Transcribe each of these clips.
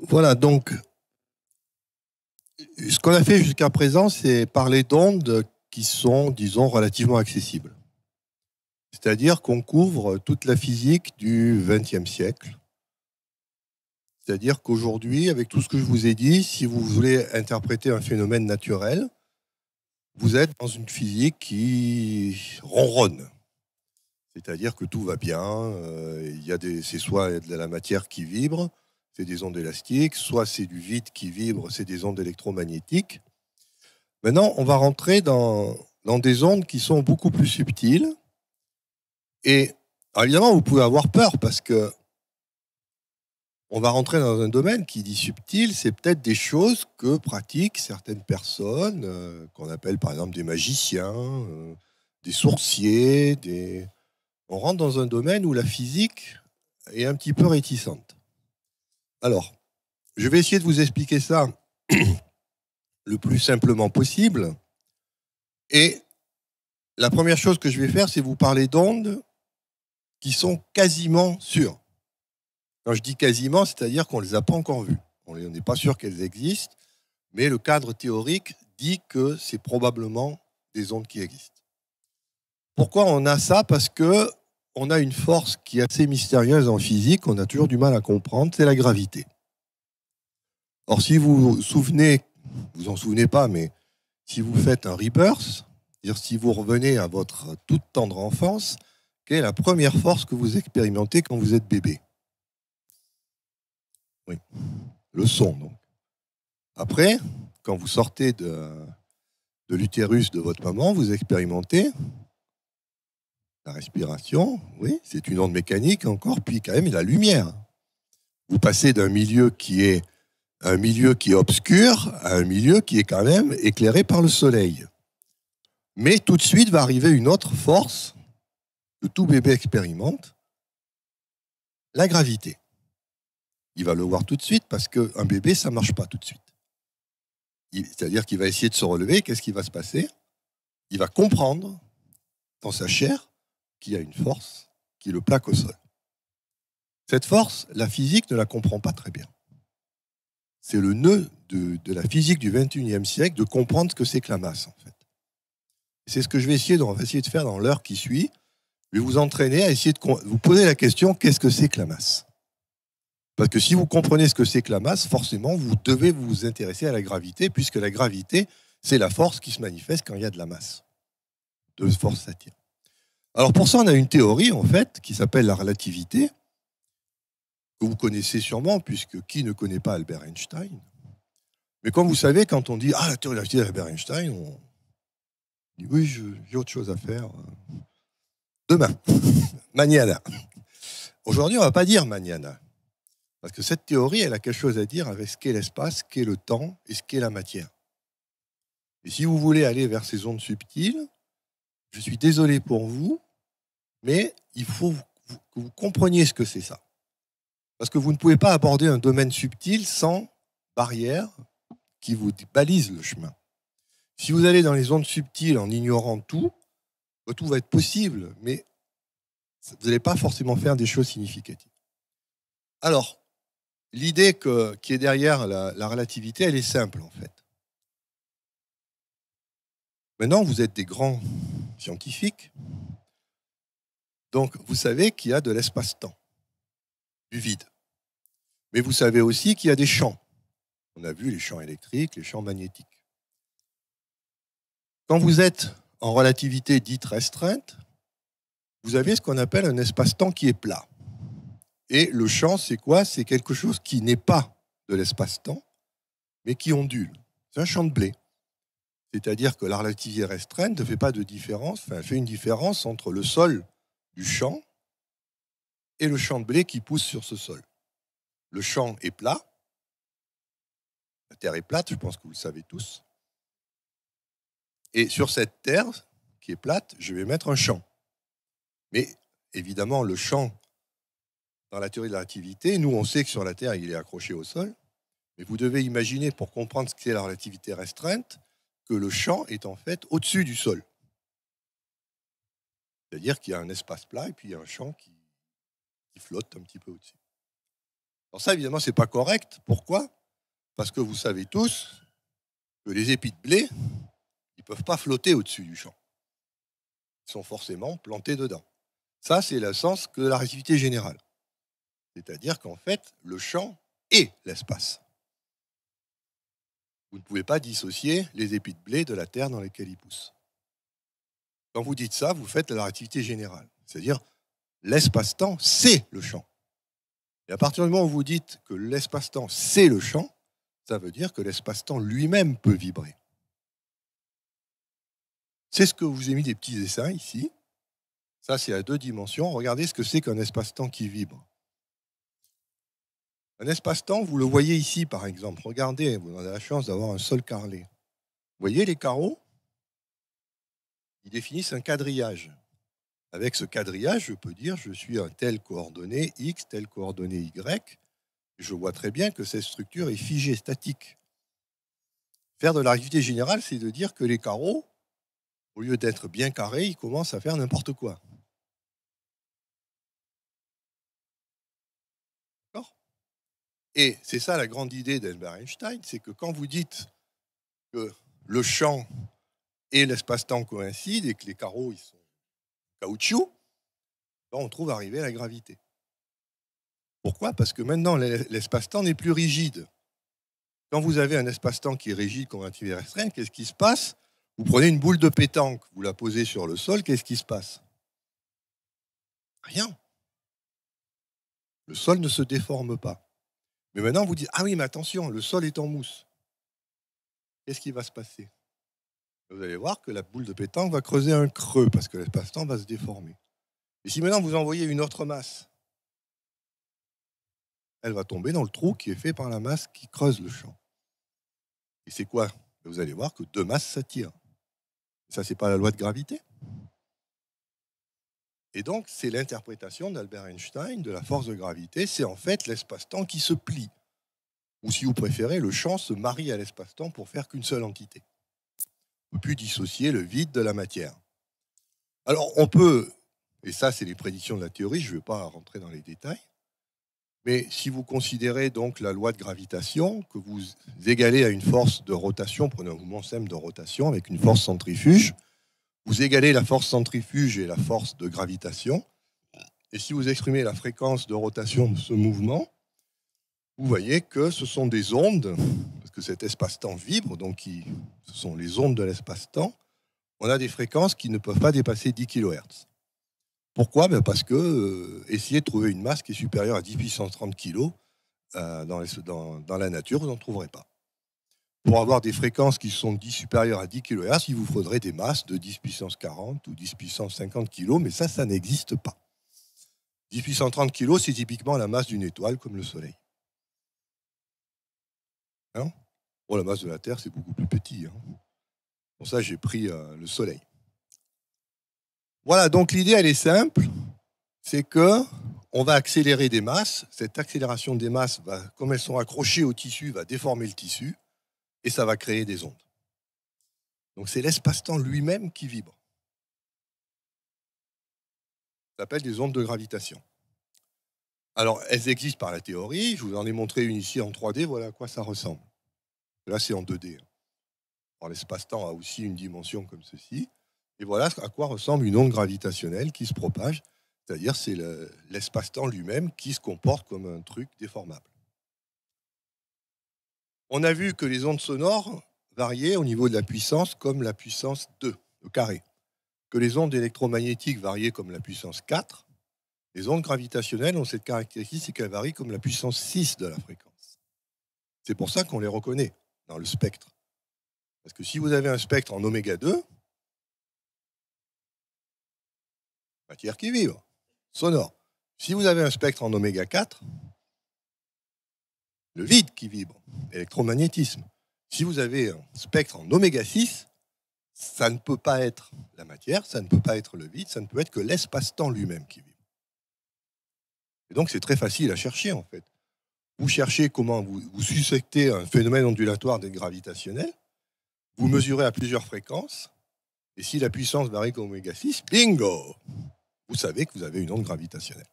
Voilà, donc, ce qu'on a fait jusqu'à présent, c'est parler d'ondes qui sont, disons, relativement accessibles. C'est-à-dire qu'on couvre toute la physique du XXe siècle. C'est-à-dire qu'aujourd'hui, avec tout ce que je vous ai dit, si vous voulez interpréter un phénomène naturel, vous êtes dans une physique qui ronronne. C'est-à-dire que tout va bien, c'est soit de la matière qui vibre, c'est des ondes élastiques, soit c'est du vide qui vibre, c'est des ondes électromagnétiques. Maintenant, on va rentrer dans des ondes qui sont beaucoup plus subtiles. Et alors évidemment, vous pouvez avoir peur parce que on va rentrer dans un domaine qui dit subtil, c'est peut-être des choses que pratiquent certaines personnes, qu'on appelle par exemple des magiciens, des sourciers, On rentre dans un domaine où la physique est un petit peu réticente. Alors, je vais essayer de vous expliquer ça le plus simplement possible. Et la première chose que je vais faire, c'est vous parler d'ondes qui sont quasiment sûres. Quand je dis quasiment, c'est-à-dire qu'on ne les a pas encore vues. On n'est pas sûr qu'elles existent, mais le cadre théorique dit que c'est probablement des ondes qui existent. Pourquoi on a ça? Parce que on a une force qui est assez mystérieuse en physique, on a toujours du mal à comprendre, c'est la gravité. Or, si vous vous souvenez, vous en souvenez pas, mais si vous faites un rebirth, c'est-à-dire si vous revenez à votre toute tendre enfance, quelle est la première force que vous expérimentez quand vous êtes bébé? Oui, le son, donc. Après, quand vous sortez de l'utérus de votre maman, vous expérimentez la respiration, oui, c'est une onde mécanique encore, puis quand même la lumière. Vous passez d'un milieu qui est un milieu qui est obscur à un milieu qui est quand même éclairé par le soleil. Mais tout de suite va arriver une autre force que tout bébé expérimente, la gravité. Il va le voir tout de suite parce qu'un bébé, ça ne marche pas tout de suite. C'est-à-dire qu'il va essayer de se relever, qu'est-ce qui va se passer? Il va comprendre dans sa chair qu'il y a une force qui le plaque au sol. Cette force, la physique ne la comprend pas très bien. C'est le nœud de la physique du XXIe siècle de comprendre ce que c'est que la masse, en fait. C'est ce que je vais essayer de faire dans l'heure qui suit. Je vais vous entraîner à essayer de vous poser la question, qu'est-ce que c'est que la masse? Parce que si vous comprenez ce que c'est que la masse, forcément, vous devez vous intéresser à la gravité, puisque la gravité, c'est la force qui se manifeste quand il y a de la masse. Deux forces s'attirent. Alors pour ça, on a une théorie, en fait, qui s'appelle la relativité, que vous connaissez sûrement, puisque qui ne connaît pas Albert Einstein? Mais comme vous savez, quand on dit « Ah, la théorie de la relativité d'Albert Einstein », on dit « Oui, j'ai autre chose à faire. Demain, mañana ». Aujourd'hui, on ne va pas dire mañana. Parce que cette théorie, elle a quelque chose à dire avec ce qu'est l'espace, ce qu'est le temps et ce qu'est la matière. Et si vous voulez aller vers ces ondes subtiles, je suis désolé pour vous, mais il faut que vous compreniez ce que c'est ça. Parce que vous ne pouvez pas aborder un domaine subtil sans barrière qui vous balise le chemin. Si vous allez dans les ondes subtiles en ignorant tout va être possible, mais vous n'allez pas forcément faire des choses significatives. Alors, l'idée qui est derrière la relativité, elle est simple en fait. Maintenant, vous êtes des grands scientifiques, donc vous savez qu'il y a de l'espace-temps, du vide. Mais vous savez aussi qu'il y a des champs. On a vu les champs électriques, les champs magnétiques. Quand vous êtes en relativité dite restreinte, vous avez ce qu'on appelle un espace-temps qui est plat. Et le champ, c'est quoi? C'est quelque chose qui n'est pas de l'espace-temps, mais qui ondule. C'est un champ de blé. C'est-à-dire que la relativité restreinte ne fait pas de différence, elle fait une différence entre le sol du champ et le champ de blé qui pousse sur ce sol. Le champ est plat, la terre est plate, je pense que vous le savez tous. Et sur cette terre qui est plate, je vais mettre un champ. Mais évidemment, le champ, dans la théorie de la relativité, nous on sait que sur la Terre, il est accroché au sol. Mais vous devez imaginer, pour comprendre ce qu'est la relativité restreinte, que le champ est en fait au-dessus du sol. C'est-à-dire qu'il y a un espace plat et puis il y a un champ qui flotte un petit peu au-dessus. Alors ça, évidemment, ce n'est pas correct. Pourquoi? Parce que vous savez tous que les épis de blé, ils ne peuvent pas flotter au-dessus du champ. Ils sont forcément plantés dedans. Ça, c'est le sens de la relativité générale. C'est-à-dire qu'en fait, le champ est l'espace. Vous ne pouvez pas dissocier les épis de blé de la terre dans laquelle ils poussent. Quand vous dites ça, vous faites la relativité générale. C'est-à-dire, l'espace-temps, c'est le champ. Et à partir du moment où vous dites que l'espace-temps, c'est le champ, ça veut dire que l'espace-temps lui-même peut vibrer. C'est ce que vous ai mis des petits dessins ici. Ça, c'est à 2 dimensions. Regardez ce que c'est qu'un espace-temps qui vibre. Un espace-temps, vous le voyez ici, par exemple. Regardez, vous avez la chance d'avoir un sol carrelé. Vous voyez les carreaux? Ils définissent un quadrillage. Avec ce quadrillage, je peux dire je suis un tel coordonnée X, telle coordonnée Y. Je vois très bien que cette structure est figée, statique. Faire de la relativité générale, c'est de dire que les carreaux, au lieu d'être bien carrés, ils commencent à faire n'importe quoi. D'accord? Et c'est ça la grande idée d'Albert Einstein, c'est que quand vous dites que le champ et l'espace-temps coïncident et que les carreaux ils sont caoutchouc, on trouve arriver à la gravité. Pourquoi? Parce que maintenant, l'espace-temps n'est plus rigide. Quand vous avez un espace-temps qui est rigide comme un relativité restreinte, qu'est-ce qui se passe? Vous prenez une boule de pétanque, vous la posez sur le sol, qu'est-ce qui se passe? Rien. Le sol ne se déforme pas. Mais maintenant, vous dites, ah oui, mais attention, le sol est en mousse. Qu'est-ce qui va se passer? Vous allez voir que la boule de pétanque va creuser un creux parce que l'espace-temps va se déformer. Et si maintenant vous envoyez une autre masse, elle va tomber dans le trou qui est fait par la masse qui creuse le champ. Et c'est quoi? Vous allez voir que 2 masses s'attirent. Ça, c'est pas la loi de gravité. Et donc, c'est l'interprétation d'Albert Einstein de la force de gravité. C'est en fait l'espace-temps qui se plie. Ou si vous préférez, le champ se marie à l'espace-temps pour faire qu'une seule entité. On ne peut plus dissocier le vide de la matière. Alors, on peut, et ça, c'est les prédictions de la théorie, je ne vais pas rentrer dans les détails, mais si vous considérez donc la loi de gravitation, que vous égalez à une force de rotation, prenez un mouvement simple de rotation avec une force centrifuge, vous égalez la force centrifuge et la force de gravitation, et si vous exprimez la fréquence de rotation de ce mouvement, vous voyez que ce sont des ondes, parce que cet espace-temps vibre, donc ce sont les ondes de l'espace-temps, on a des fréquences qui ne peuvent pas dépasser 10 kHz. Pourquoi? Parce que essayez de trouver une masse qui est supérieure à 10 puissance 30 kg dans la nature, vous n'en trouverez pas. Pour avoir des fréquences qui sont supérieures à 10 kHz, il vous faudrait des masses de 10 puissance 40 ou 10 puissance 50 kg, mais ça n'existe pas. 10 puissance 30 kg, c'est typiquement la masse d'une étoile comme le Soleil. Hein? Bon, la masse de la Terre, c'est beaucoup plus petit. Hein. Pour ça, j'ai pris le Soleil. Voilà, donc l'idée, elle est simple. C'est que on va accélérer des masses. Cette accélération des masses, comme elles sont accrochées au tissu, va déformer le tissu et ça va créer des ondes. Donc c'est l'espace-temps lui-même qui vibre. Ça s'appelle des ondes de gravitation. Alors, elles existent par la théorie. Je vous en ai montré une ici en 3D. Voilà à quoi ça ressemble. Là, c'est en 2D. Alors, l'espace-temps a aussi une dimension comme ceci. Et voilà à quoi ressemble une onde gravitationnelle qui se propage. C'est-à-dire c'est l'espace-temps lui-même qui se comporte comme un truc déformable. On a vu que les ondes sonores variaient au niveau de la puissance comme la puissance 2, le carré. Que les ondes électromagnétiques variaient comme la puissance 4. Les ondes gravitationnelles ont cette caractéristique, c'est qu'elles varient comme la puissance 6 de la fréquence. C'est pour ça qu'on les reconnaît dans le spectre. Parce que si vous avez un spectre en oméga 2, matière qui vibre, sonore. Si vous avez un spectre en oméga 4, le vide qui vibre, électromagnétisme. Si vous avez un spectre en oméga 6, ça ne peut pas être la matière, ça ne peut pas être le vide, ça ne peut être que l'espace-temps lui-même qui vibre. Et donc c'est très facile à chercher en fait. Vous cherchez comment vous suspectez un phénomène ondulatoire d'être gravitationnel, vous mesurez à plusieurs fréquences, et si la puissance varie comme oméga 6, bingo! Vous savez que vous avez une onde gravitationnelle.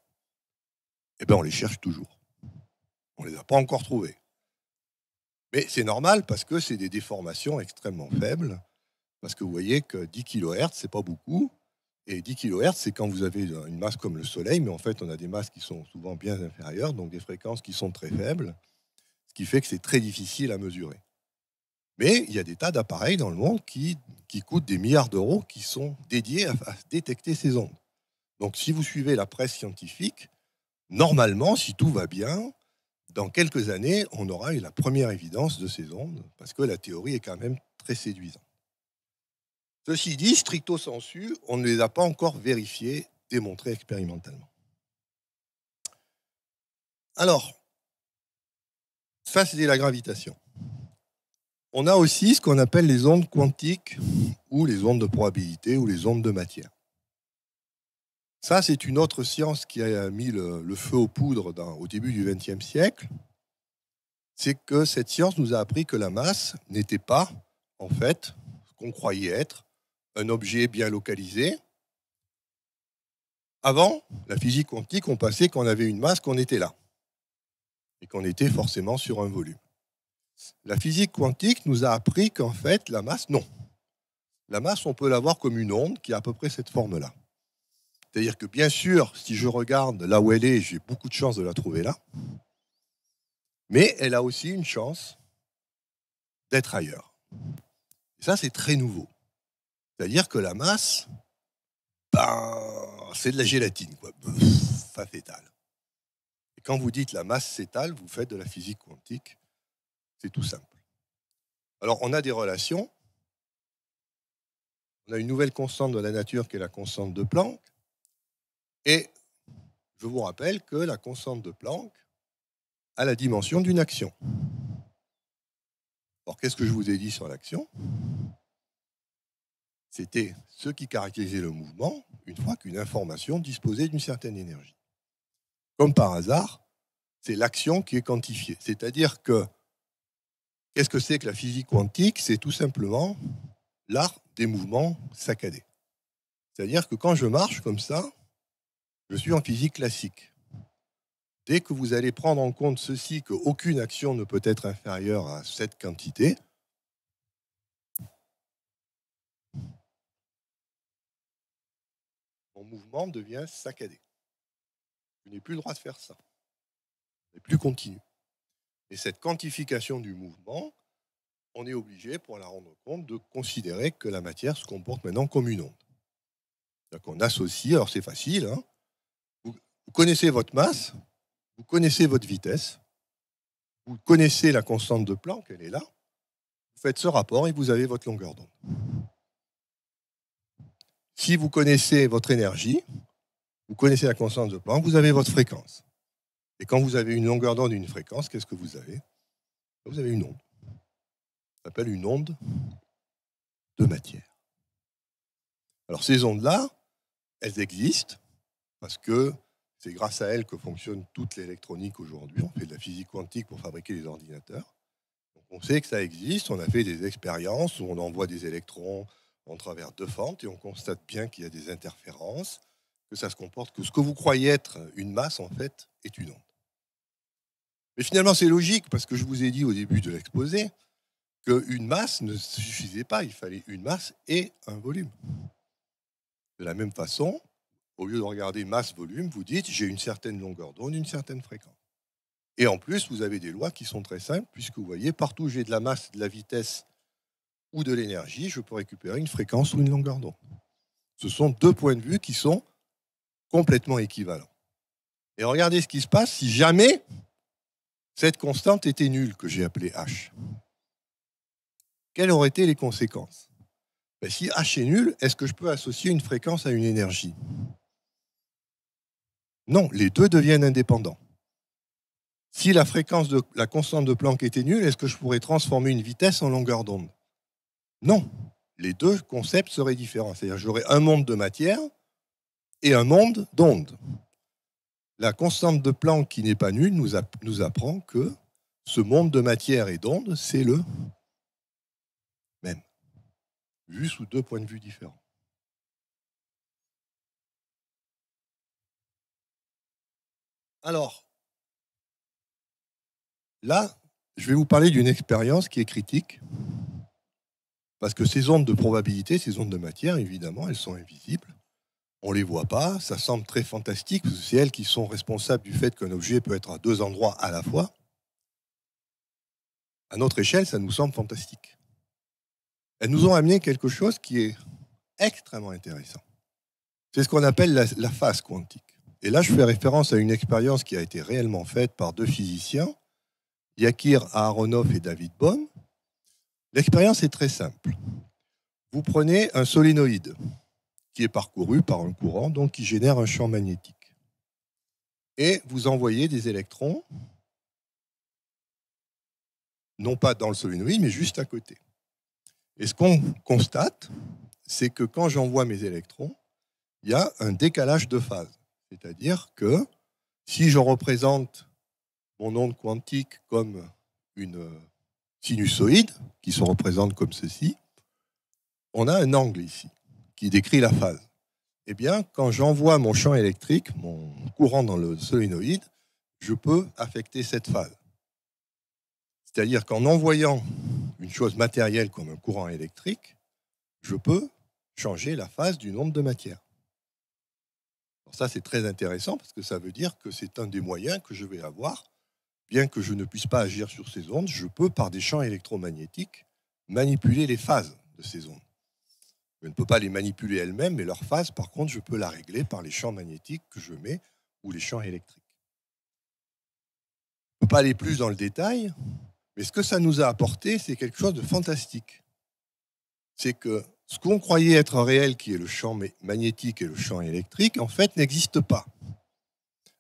Eh bien, on les cherche toujours. On ne les a pas encore trouvés. Mais c'est normal parce que c'est des déformations extrêmement faibles. Parce que vous voyez que 10 kHz, ce n'est pas beaucoup. Et 10 kHz, c'est quand vous avez une masse comme le Soleil, mais en fait, on a des masses qui sont souvent bien inférieures, donc des fréquences qui sont très faibles, ce qui fait que c'est très difficile à mesurer. Mais il y a des tas d'appareils dans le monde qui coûtent des milliards d'euros qui sont dédiés à détecter ces ondes. Donc, si vous suivez la presse scientifique, normalement, si tout va bien, dans quelques années, on aura eu la première évidence de ces ondes, parce que la théorie est quand même très séduisante. Ceci dit, stricto sensu, on ne les a pas encore vérifiés, démontrés expérimentalement. Alors, ça c'était la gravitation. On a aussi ce qu'on appelle les ondes quantiques, ou les ondes de probabilité, ou les ondes de matière. Ça, c'est une autre science qui a mis le feu aux poudres au début du XXe siècle. C'est que cette science nous a appris que la masse n'était pas, en fait, ce qu'on croyait être, un objet bien localisé. Avant, la physique quantique, on pensait qu'on avait une masse, qu'on était là, et qu'on était forcément sur un volume. La physique quantique nous a appris qu'en fait, la masse, non. La masse, on peut la voir comme une onde qui a à peu près cette forme-là. C'est-à-dire que bien sûr, si je regarde là où elle est, j'ai beaucoup de chances de la trouver là, mais elle a aussi une chance d'être ailleurs. Et ça, c'est très nouveau. C'est-à-dire que la masse, c'est de la gélatine, quoi. Ça s'étale. Et quand vous dites la masse s'étale, vous faites de la physique quantique. C'est tout simple. Alors, on a des relations. On a une nouvelle constante de la nature qui est la constante de Planck. Et je vous rappelle que la constante de Planck a la dimension d'une action. Alors, qu'est-ce que je vous ai dit sur l'action ? C'était ce qui caractérisait le mouvement une fois qu'une information disposait d'une certaine énergie. Comme par hasard, c'est l'action qui est quantifiée. C'est-à-dire que, qu'est-ce que c'est que la physique quantique ? C'est tout simplement l'art des mouvements saccadés. C'est-à-dire que quand je marche comme ça, je suis en physique classique. Dès que vous allez prendre en compte ceci, qu'aucune action ne peut être inférieure à cette quantité, mon mouvement devient saccadé. Je n'ai plus le droit de faire ça. Ce n'est plus continu. Et cette quantification du mouvement, on est obligé, pour la rendre compte, de considérer que la matière se comporte maintenant comme une onde. C'est-à-dire qu'on associe, alors c'est facile, hein, vous connaissez votre masse, vous connaissez votre vitesse, vous connaissez la constante de Planck, elle est là, vous faites ce rapport et vous avez votre longueur d'onde. Si vous connaissez votre énergie, vous connaissez la constante de Planck, vous avez votre fréquence. Et quand vous avez une longueur d'onde et une fréquence, qu'est-ce que vous avez ? Vous avez une onde. Ça s'appelle une onde de matière. Alors ces ondes-là, elles existent parce que c'est grâce à elles que fonctionne toute l'électronique aujourd'hui. On fait de la physique quantique pour fabriquer les ordinateurs. Donc on sait que ça existe, on a fait des expériences où on envoie des électrons en travers deux fentes et on constate bien qu'il y a des interférences, que ça se comporte, que ce que vous croyez être une masse, en fait, est une onde. Mais finalement, c'est logique, parce que je vous ai dit au début de l'exposé qu'une masse ne suffisait pas, il fallait une masse et un volume. De la même façon, au lieu de regarder masse-volume, vous dites j'ai une certaine longueur d'onde, une certaine fréquence. Et en plus, vous avez des lois qui sont très simples, puisque vous voyez, partout où j'ai de la masse, de la vitesse ou de l'énergie, je peux récupérer une fréquence ou une longueur d'onde. Ce sont deux points de vue qui sont complètement équivalents. Et regardez ce qui se passe si jamais cette constante était nulle, que j'ai appelée H. Quelles auraient été les conséquences ? Si H est nul, est-ce que je peux associer une fréquence à une énergie ? Non, les deux deviennent indépendants. Si la fréquence de la constante de Planck était nulle, est-ce que je pourrais transformer une vitesse en longueur d'onde ? Non, les deux concepts seraient différents. C'est-à-dire que j'aurais un monde de matière et un monde d'onde. La constante de Planck qui n'est pas nulle nous apprend que ce monde de matière et d'onde, c'est le même, vu sous deux points de vue différents. Alors, Là, je vais vous parler d'une expérience qui est critique, parce que ces ondes de probabilité, ces ondes de matière, évidemment, elles sont invisibles. On ne les voit pas, ça semble très fantastique, parce que c'est elles qui sont responsables du fait qu'un objet peut être à deux endroits à la fois. À notre échelle, ça nous semble fantastique. Elles nous ont amené quelque chose qui est extrêmement intéressant. C'est ce qu'on appelle la phase quantique. Et là, je fais référence à une expérience qui a été réellement faite par deux physiciens, Yakir Aharonov et David Bohm. L'expérience est très simple. Vous prenez un solénoïde qui est parcouru par un courant, donc qui génère un champ magnétique. Et vous envoyez des électrons, non pas dans le solénoïde, mais juste à côté. Et ce qu'on constate, c'est que quand j'envoie mes électrons, il y a un décalage de phase. C'est-à-dire que si je représente mon onde quantique comme une sinusoïde, qui se représente comme ceci, on a un angle ici, qui décrit la phase. Eh bien, quand j'envoie mon champ électrique, mon courant dans le solénoïde, je peux affecter cette phase. C'est-à-dire qu'en envoyant une chose matérielle comme un courant électrique, je peux changer la phase d'une onde de matière. Alors ça, c'est très intéressant parce que ça veut dire que c'est un des moyens que je vais avoir. Bien que je ne puisse pas agir sur ces ondes, je peux, par des champs électromagnétiques, manipuler les phases de ces ondes. Je ne peux pas les manipuler elles-mêmes, mais leur phase, par contre, je peux la régler par les champs magnétiques que je mets ou les champs électriques. Je ne peux pas aller plus dans le détail, mais ce que ça nous a apporté, c'est quelque chose de fantastique. C'est que ce qu'on croyait être réel, qui est le champ magnétique et le champ électrique, en fait, n'existe pas.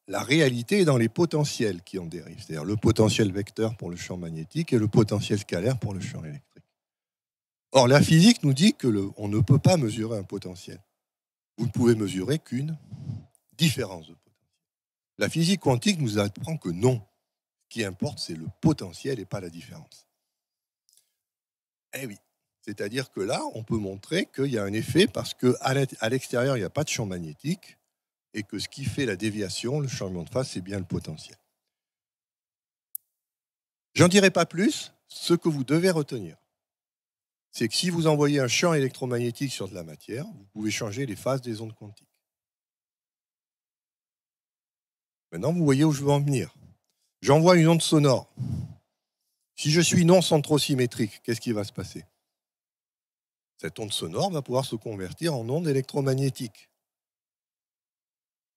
La réalité est dans les potentiels qui en dérivent, c'est-à-dire le potentiel vecteur pour le champ magnétique et le potentiel scalaire pour le champ électrique. Or, la physique nous dit qu'on ne peut pas mesurer un potentiel. Vous ne pouvez mesurer qu'une différence de potentiel. La physique quantique nous apprend que non. Ce qui importe, c'est le potentiel et pas la différence. Eh oui. C'est-à-dire que là, on peut montrer qu'il y a un effet parce qu'à l'extérieur, il n'y a pas de champ magnétique et que ce qui fait la déviation, le changement de phase, c'est bien le potentiel. J'en dirai pas plus. Ce que vous devez retenir, c'est que si vous envoyez un champ électromagnétique sur de la matière, vous pouvez changer les phases des ondes quantiques. Maintenant, vous voyez où je veux en venir. J'envoie une onde sonore. Si je suis non centrosymétrique, qu'est-ce qui va se passer? Cette onde sonore va pouvoir se convertir en onde électromagnétique.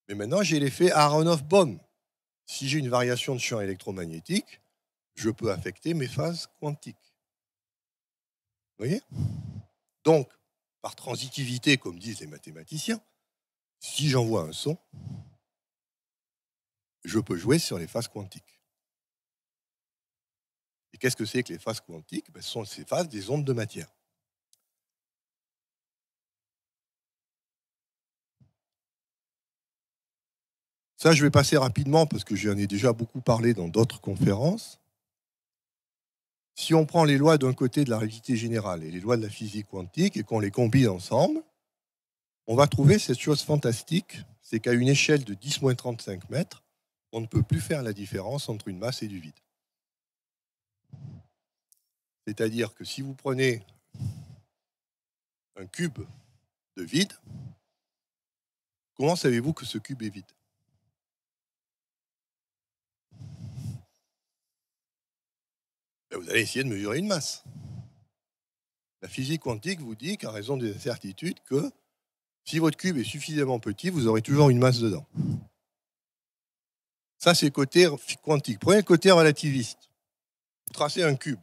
Mais maintenant, j'ai l'effet Aharonov-Bohm. Si j'ai une variation de champ électromagnétique, je peux affecter mes phases quantiques. Vous voyez? Donc, par transitivité, comme disent les mathématiciens, si j'envoie un son, je peux jouer sur les phases quantiques. Et qu'est-ce que c'est que les phases quantiques? Ce sont ces phases des ondes de matière. Ça, je vais passer rapidement parce que j'en ai déjà beaucoup parlé dans d'autres conférences. Si on prend les lois d'un côté de la réalité générale et les lois de la physique quantique et qu'on les combine ensemble, on va trouver cette chose fantastique, c'est qu'à une échelle de 10-35 mètres, on ne peut plus faire la différence entre une masse et du vide. C'est-à-dire que si vous prenez un cube de vide, comment savez-vous que ce cube est vide? Vous allez essayer de mesurer une masse. La physique quantique vous dit, qu'à raison des incertitudes, que si votre cube est suffisamment petit, vous aurez toujours une masse dedans. Ça, c'est le côté quantique. Prenez le côté relativiste. Vous tracez un cube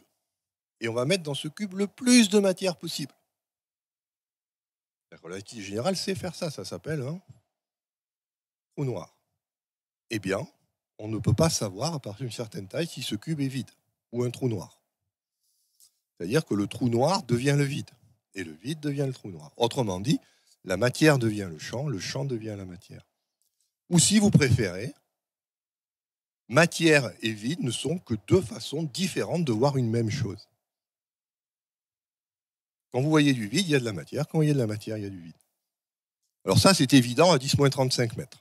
et on va mettre dans ce cube le plus de matière possible. La relativité générale sait faire ça, ça s'appelle un trou noir. Eh bien, on ne peut pas savoir à partir d'une certaine taille si ce cube est vide ou un trou noir. C'est-à-dire que le trou noir devient le vide et le vide devient le trou noir. Autrement dit, la matière devient le champ devient la matière. Ou si vous préférez, matière et vide ne sont que deux façons différentes de voir une même chose. Quand vous voyez du vide, il y a de la matière. Quand vous voyez de la matière, il y a du vide. Alors ça, c'est évident à 10-35 mètres.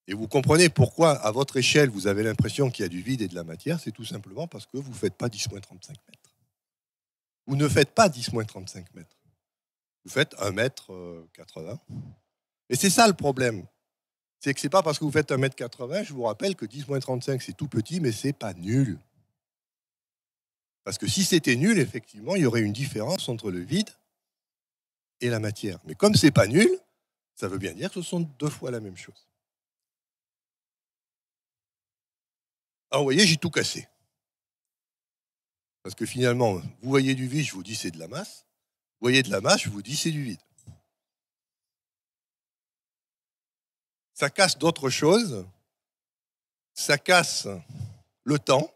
Et vous comprenez pourquoi, à votre échelle, vous avez l'impression qu'il y a du vide et de la matière, c'est tout simplement parce que vous ne faites pas 10-35 mètres. Vous ne faites pas 10-35 mètres. Vous faites 1,80 m. Et c'est ça le problème. C'est que ce n'est pas parce que vous faites 1,80 m, je vous rappelle que 10-35, c'est tout petit, mais ce n'est pas nul. Parce que si c'était nul, effectivement, il y aurait une différence entre le vide et la matière. Mais comme ce n'est pas nul, ça veut bien dire que ce sont 2 fois la même chose. Alors, vous voyez, j'ai tout cassé. Parce que finalement, vous voyez du vide, je vous dis c'est de la masse. Vous voyez de la masse, je vous dis c'est du vide. Ça casse d'autres choses. Ça casse le temps.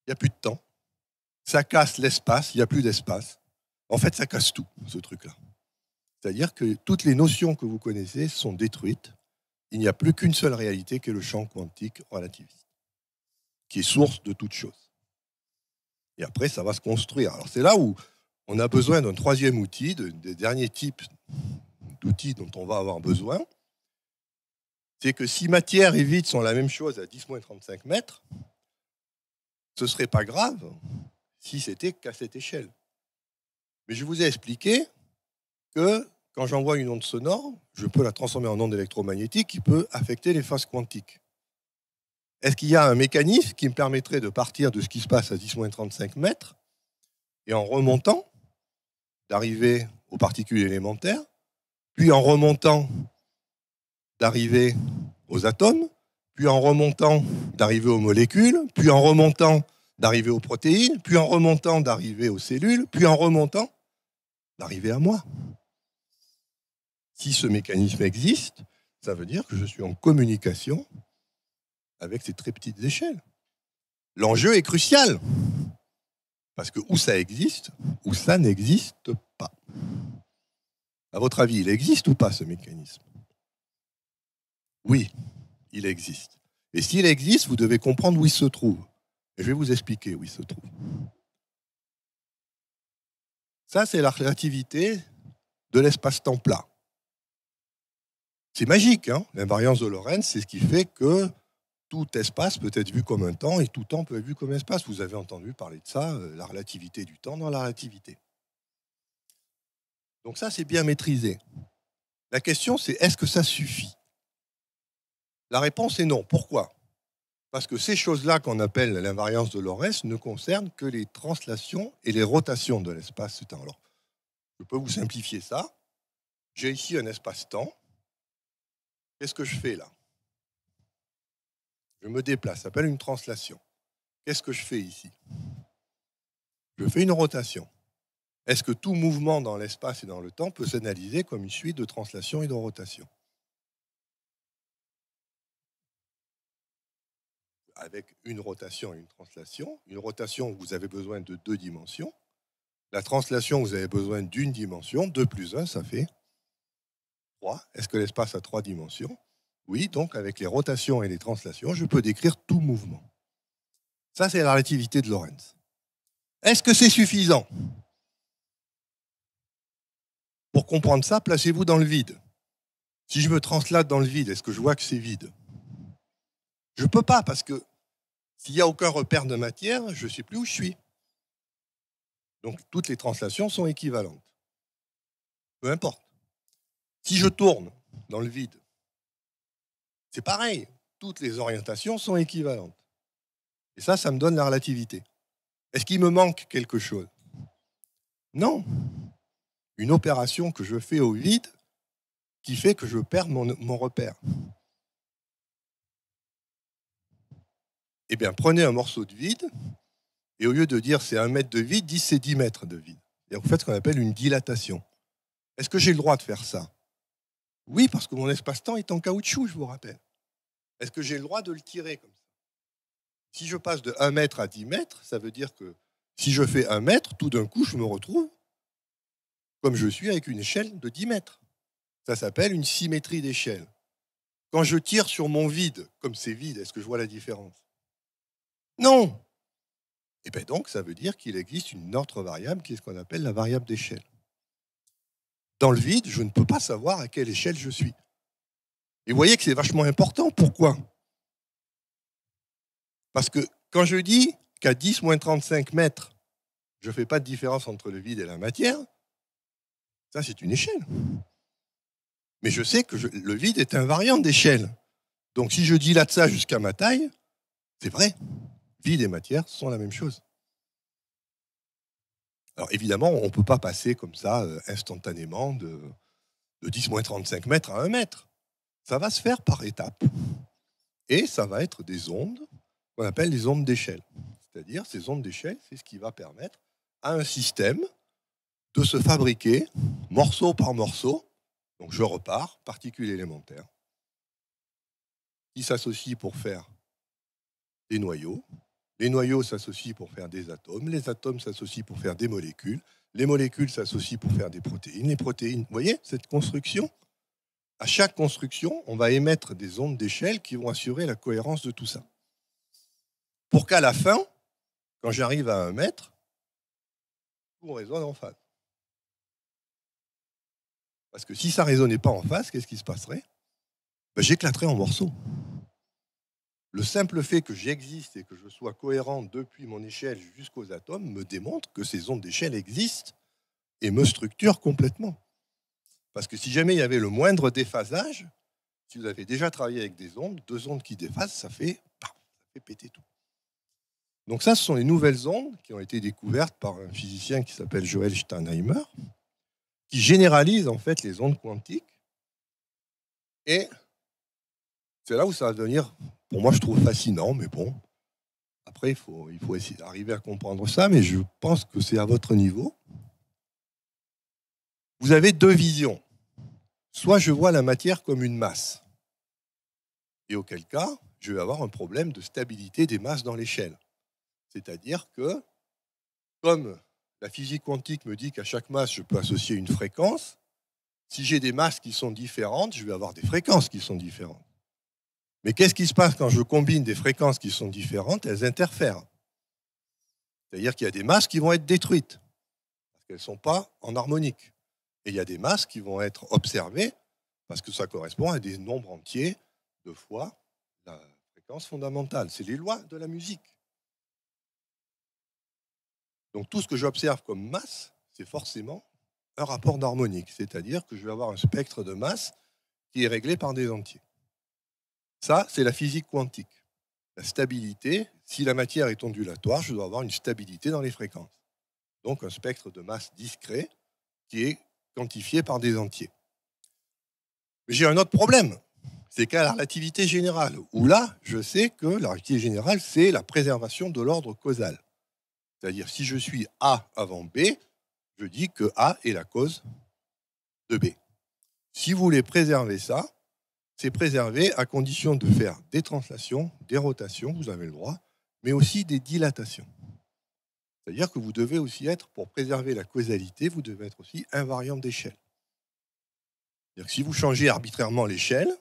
Il n'y a plus de temps. Ça casse l'espace. Il n'y a plus d'espace. En fait, ça casse tout, ce truc-là. C'est-à-dire que toutes les notions que vous connaissez sont détruites. Il n'y a plus qu'une seule réalité qui est le champ quantique relativiste, qui est source de toute chose. Et après, ça va se construire. Alors, c'est là où on a besoin d'un troisième outil, des derniers types d'outils dont on va avoir besoin. C'est que si matière et vide sont la même chose à 10-35 mètres, ce ne serait pas grave si c'était qu'à cette échelle. Mais je vous ai expliqué que quand j'envoie une onde sonore, je peux la transformer en onde électromagnétique qui peut affecter les phases quantiques. Est-ce qu'il y a un mécanisme qui me permettrait de partir de ce qui se passe à 10-35 mètres et en remontant, d'arriver aux particules élémentaires, puis en remontant, d'arriver aux atomes, puis en remontant, d'arriver aux molécules, puis en remontant, d'arriver aux protéines, puis en remontant, d'arriver aux cellules, puis en remontant, d'arriver à moi. Si ce mécanisme existe, ça veut dire que je suis en communication avec ces très petites échelles. L'enjeu est crucial, parce que où ça existe, où ça n'existe pas. À votre avis, il existe ou pas ce mécanisme? Oui, il existe. Et s'il existe, vous devez comprendre où il se trouve. Et je vais vous expliquer où il se trouve. Ça, c'est la relativité de l'espace-temps plat. C'est magique, hein? L'invariance de Lorentz, c'est ce qui fait que tout espace peut être vu comme un temps et tout temps peut être vu comme espace. Vous avez entendu parler de ça, la relativité du temps dans la relativité. Donc ça, c'est bien maîtrisé. La question, c'est est-ce que ça suffit? La réponse est non. Pourquoi? Parce que ces choses-là qu'on appelle l'invariance de Lorentz ne concernent que les translations et les rotations de l'espace-temps. Alors, je peux vous simplifier ça. J'ai ici un espace-temps. Qu'est-ce que je fais là? Je me déplace, ça s'appelle une translation. Qu'est-ce que je fais ici? Je fais une rotation. Est-ce que tout mouvement dans l'espace et dans le temps peut s'analyser comme une suite de translation et de rotation? Avec une rotation et une translation. Une rotation, vous avez besoin de 2 dimensions. La translation, vous avez besoin d'une dimension. 2 plus 1, ça fait 3. Est-ce que l'espace a 3 dimensions? Oui, donc avec les rotations et les translations, je peux décrire tout mouvement. Ça, c'est la relativité de Lorentz. Est-ce que c'est suffisant? Pour comprendre ça, placez-vous dans le vide. Si je me translate dans le vide, est-ce que je vois que c'est vide? Je ne peux pas, parce que s'il n'y a aucun repère de matière, je ne sais plus où je suis. Donc, toutes les translations sont équivalentes. Peu importe. Si je tourne dans le vide, c'est pareil. Toutes les orientations sont équivalentes. Et ça me donne la relativité. Est-ce qu'il me manque quelque chose? Non. Une opération que je fais au vide qui fait que je perds mon repère. Eh bien, prenez un morceau de vide et au lieu de dire c'est 1 mètre de vide, dites c'est 10 mètres de vide. Et vous faites ce qu'on appelle une dilatation. Est-ce que j'ai le droit de faire ça? Oui, parce que mon espace-temps est en caoutchouc, je vous rappelle. Est-ce que j'ai le droit de le tirer comme ça? Si je passe de 1 mètre à 10 mètres, ça veut dire que si je fais 1 mètre, tout d'un coup, je me retrouve comme je suis avec une échelle de 10 mètres. Ça s'appelle une symétrie d'échelle. Quand je tire sur mon vide, comme c'est vide, est-ce que je vois la différence? Non. Et bien donc, ça veut dire qu'il existe une autre variable qui est ce qu'on appelle la variable d'échelle. Dans le vide, je ne peux pas savoir à quelle échelle je suis. Et vous voyez que c'est vachement important. Pourquoi? Parce que quand je dis qu'à 10 moins 35 mètres, je ne fais pas de différence entre le vide et la matière, ça c'est une échelle. Mais je sais que le vide est invariant d'échelle. Donc si je dilate ça jusqu'à ma taille, c'est vrai. Vide et matière sont la même chose. Alors évidemment, on ne peut pas passer comme ça instantanément de 10 moins 35 mètres à 1 mètre. Ça va se faire par étapes. Et ça va être des ondes qu'on appelle les ondes d'échelle. C'est-à-dire, ces ondes d'échelle, c'est ce qui va permettre à un système de se fabriquer morceau par morceau. Donc je repars, particules élémentaires, qui s'associent pour faire des noyaux. Les noyaux s'associent pour faire des atomes. Les atomes s'associent pour faire des molécules. Les molécules s'associent pour faire des protéines. Les protéines, vous voyez cette construction? À chaque construction, on va émettre des ondes d'échelle qui vont assurer la cohérence de tout ça. Pour qu'à la fin, quand j'arrive à 1 mètre, tout résonne en phase. Parce que si ça ne résonnait pas en phase, qu'est-ce qui se passerait? J'éclaterais en morceaux. Le simple fait que j'existe et que je sois cohérent depuis mon échelle jusqu'aux atomes me démontre que ces ondes d'échelle existent et me structurent complètement. Parce que si jamais il y avait le moindre déphasage, si vous avez déjà travaillé avec des ondes, 2 ondes qui déphasent, ça fait péter tout. Donc ça, ce sont les nouvelles ondes qui ont été découvertes par un physicien qui s'appelle Joel Steinheimer, qui généralise en fait les ondes quantiques. Et c'est là où ça va devenir, pour moi, je trouve fascinant, mais bon, après, il faut essayer d'arriver à comprendre ça, mais je pense que c'est à votre niveau. Vous avez 2 visions. Soit je vois la matière comme une masse, et auquel cas, je vais avoir un problème de stabilité des masses dans l'échelle. C'est-à-dire que, comme la physique quantique me dit qu'à chaque masse, je peux associer une fréquence, si j'ai des masses qui sont différentes, je vais avoir des fréquences qui sont différentes. Mais qu'est-ce qui se passe quand je combine des fréquences qui sont différentes? Elles interfèrent. C'est-à-dire qu'il y a des masses qui vont être détruites, parce qu'elles ne sont pas en harmonique. Et il y a des masses qui vont être observées, parce que ça correspond à des nombres entiers de fois la fréquence fondamentale. C'est les lois de la musique. Donc tout ce que j'observe comme masse, c'est forcément un rapport d'harmonique, c'est-à-dire que je vais avoir un spectre de masse qui est réglé par des entiers. Ça, c'est la physique quantique. La stabilité, si la matière est ondulatoire, je dois avoir une stabilité dans les fréquences. Donc un spectre de masse discret qui est quantifié par des entiers. Mais j'ai un autre problème, c'est qu'à la relativité générale, où là, je sais que la relativité générale, c'est la préservation de l'ordre causal. C'est-à-dire, si je suis A avant B, je dis que A est la cause de B. Si vous voulez préserver ça, c'est préservé à condition de faire des translations, des rotations, vous avez le droit, mais aussi des dilatations. C'est-à-dire que vous devez aussi être, pour préserver la causalité, vous devez être aussi invariant d'échelle. C'est-à-dire que si vous changez arbitrairement l'échelle,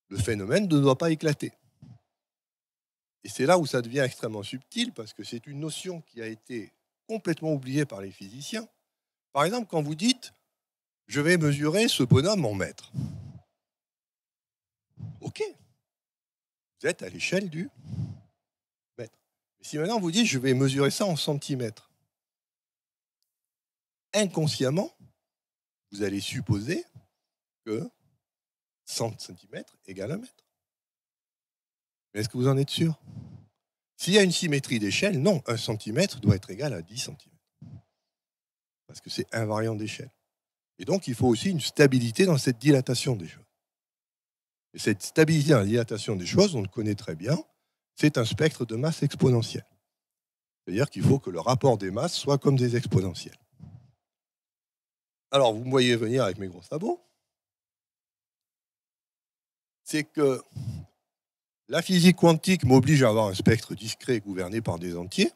le phénomène ne doit pas éclater. Et c'est là où ça devient extrêmement subtil, parce que c'est une notion qui a été complètement oubliée par les physiciens. Par exemple, quand vous dites « je vais mesurer ce bonhomme en mètres », ok, vous êtes à l'échelle du mètre. Mais si maintenant vous dites « je vais mesurer ça en centimètres », inconsciemment, vous allez supposer que 100 cm égale 1 mètre. Mais est-ce que vous en êtes sûr? S'il y a une symétrie d'échelle, non, 1 cm doit être égal à 10 cm. Parce que c'est invariant d'échelle. Et donc, il faut aussi une stabilité dans cette dilatation des choses. Et cette stabilité dans la dilatation des choses, on le connaît très bien, c'est un spectre de masse exponentielle. C'est-à-dire qu'il faut que le rapport des masses soit comme des exponentielles. Alors, vous me voyez venir avec mes gros sabots. C'est que la physique quantique m'oblige à avoir un spectre discret gouverné par des entiers.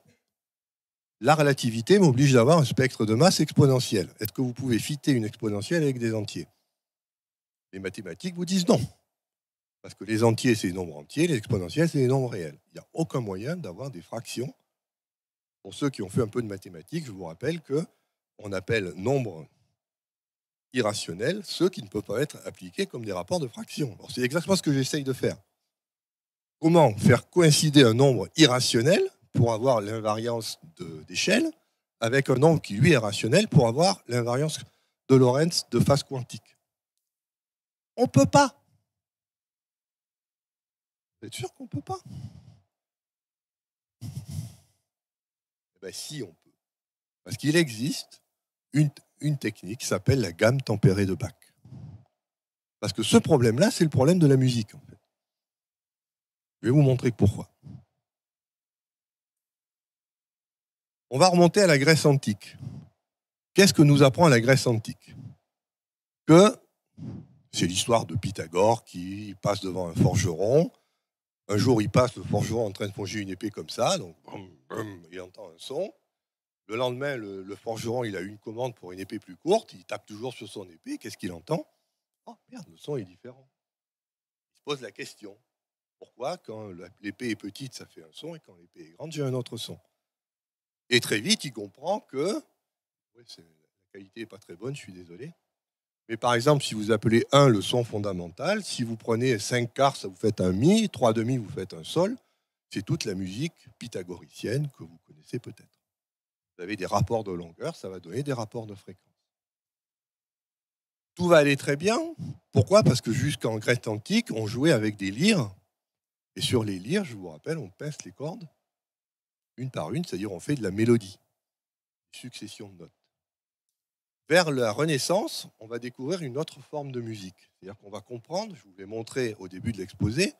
La relativité m'oblige d'avoir un spectre de masse exponentielle. Est-ce que vous pouvez fitter une exponentielle avec des entiers? Les mathématiques vous disent non. Parce que les entiers, c'est les nombres entiers, les exponentielles, c'est les nombres réels. Il n'y a aucun moyen d'avoir des fractions. Pour ceux qui ont fait un peu de mathématiques, je vous rappelle qu'on appelle nombre irrationnels, ceux qui ne peuvent pas être appliqués comme des rapports de fraction. C'est exactement ce que j'essaye de faire. Comment faire coïncider un nombre irrationnel pour avoir l'invariance d'échelle avec un nombre qui, lui, est rationnel pour avoir l'invariance de Lorentz de phase quantique? On ne peut pas. Vous êtes sûr qu'on ne peut pas? Eh bien, si, on peut. Parce qu'il existe une technique qui s'appelle la gamme tempérée de Bach. Parce que ce problème-là, c'est le problème de la musique, en fait. Je vais vous montrer pourquoi. On va remonter à la Grèce antique. Qu'est-ce que nous apprend la Grèce antique? Que c'est l'histoire de Pythagore qui passe devant un forgeron. Un jour, il passe, le forgeron en train de forger une épée comme ça, donc brum, brum, il entend un son. Le lendemain, le forgeron, il a une commande pour une épée plus courte, il tape toujours sur son épée, qu'est-ce qu'il entend? Oh merde, le son est différent. Il se pose la question, pourquoi quand l'épée est petite, ça fait un son, et quand l'épée est grande, j'ai un autre son? Et très vite, il comprend que, la qualité n'est pas très bonne, je suis désolé, mais par exemple, si vous appelez 1 le son fondamental, si vous prenez 5 quarts, ça vous fait un mi, 3 demi, vous faites un sol, c'est toute la musique pythagoricienne que vous connaissez peut-être. Vous avez des rapports de longueur, ça va donner des rapports de fréquence. Tout va aller très bien. Pourquoi? Parce que jusqu'en Grèce antique, on jouait avec des lyres. Et sur les lyres, je vous rappelle, on pince les cordes une par une, c'est-à-dire on fait de la mélodie, une succession de notes. Vers la Renaissance, on va découvrir une autre forme de musique. C'est-à-dire qu'on va comprendre, je vous l'ai montré au début de l'exposé,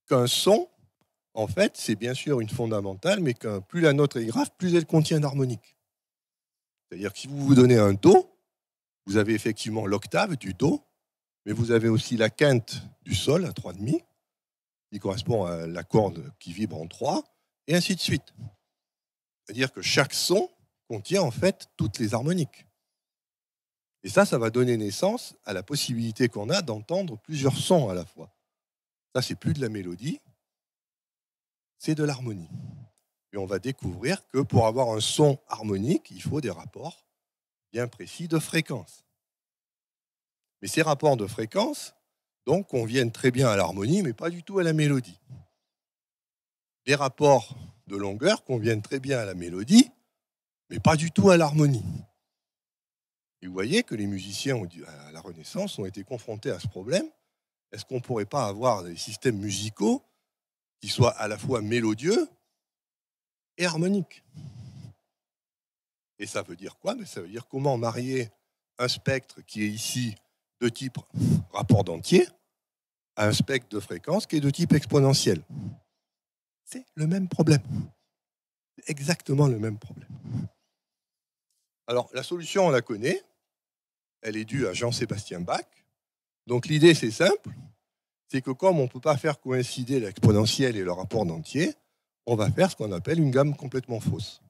qu'un son, en fait, c'est bien sûr une fondamentale, mais que plus la note est grave, plus elle contient d'harmonique. C'est-à-dire que si vous vous donnez un Do, vous avez effectivement l'octave du Do, mais vous avez aussi la quinte du Sol à 3,5, qui correspond à la corde qui vibre en 3, et ainsi de suite. C'est-à-dire que chaque son contient en fait toutes les harmoniques. Et ça va donner naissance à la possibilité qu'on a d'entendre plusieurs sons à la fois. Ça, c'est plus de la mélodie, c'est de l'harmonie. Et on va découvrir que pour avoir un son harmonique, il faut des rapports bien précis de fréquence. Mais ces rapports de fréquence, donc, conviennent très bien à l'harmonie, mais pas du tout à la mélodie. Les rapports de longueur conviennent très bien à la mélodie, mais pas du tout à l'harmonie. Et vous voyez que les musiciens à la Renaissance ont été confrontés à ce problème. Est-ce qu'on ne pourrait pas avoir des systèmes musicaux qui soient à la fois mélodieux et harmoniques? Et ça veut dire quoi? Ça veut dire comment marier un spectre qui est ici de type rapport d'entier à un spectre de fréquence qui est de type exponentiel. C'est le même problème. C'est exactement le même problème. Alors, la solution, on la connaît. Elle est due à Jean-Sébastien Bach. Donc, l'idée, c'est simple. C'est que comme on ne peut pas faire coïncider l'exponentiel et le rapport d'entier, on va faire ce qu'on appelle une gamme complètement fausse.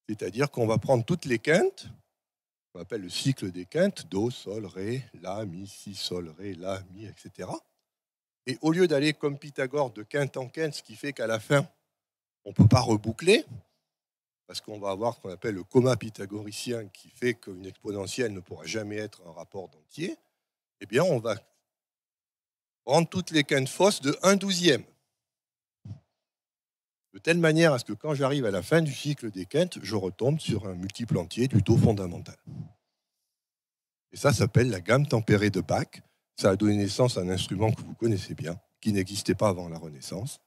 C'est-à-dire qu'on va prendre toutes les quintes, on appelle le cycle des quintes, Do, Sol, Ré, La, Mi, Si, Sol, Ré, La, Mi, etc. Et au lieu d'aller comme Pythagore de quinte en quinte, ce qui fait qu'à la fin, on ne peut pas reboucler, parce qu'on va avoir ce qu'on appelle le coma pythagoricien qui fait qu'une exponentielle ne pourra jamais être un rapport d'entier, eh bien, on va rendre toutes les quintes fausses de 1/12e. De telle manière à ce que quand j'arrive à la fin du cycle des quintes, je retombe sur un multiple entier du Do fondamental. Et ça s'appelle la gamme tempérée de Bach. Ça a donné naissance à un instrument que vous connaissez bien, qui n'existait pas avant la Renaissance,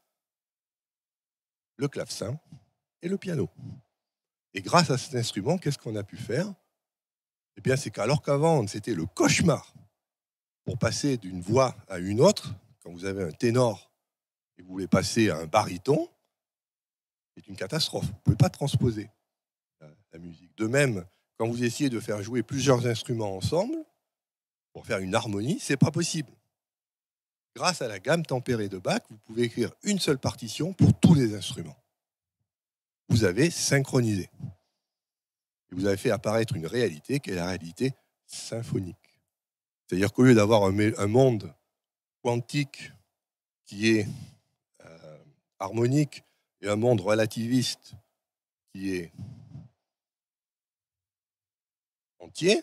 le clavecin et le piano. Et grâce à cet instrument, qu'est-ce qu'on a pu faire? Eh bien, c'est qu'alors qu'avant, c'était le cauchemar pour passer d'une voix à une autre, quand vous avez un ténor et vous voulez passer à un baryton, c'est une catastrophe. Vous ne pouvez pas transposer la musique. De même, quand vous essayez de faire jouer plusieurs instruments ensemble, pour faire une harmonie, ce n'est pas possible. Grâce à la gamme tempérée de Bach, vous pouvez écrire une seule partition pour tous les instruments. Vous avez synchronisé. Et vous avez fait apparaître une réalité qui est la réalité symphonique. C'est-à-dire qu'au lieu d'avoir un monde quantique qui est harmonique et un monde relativiste qui est entier,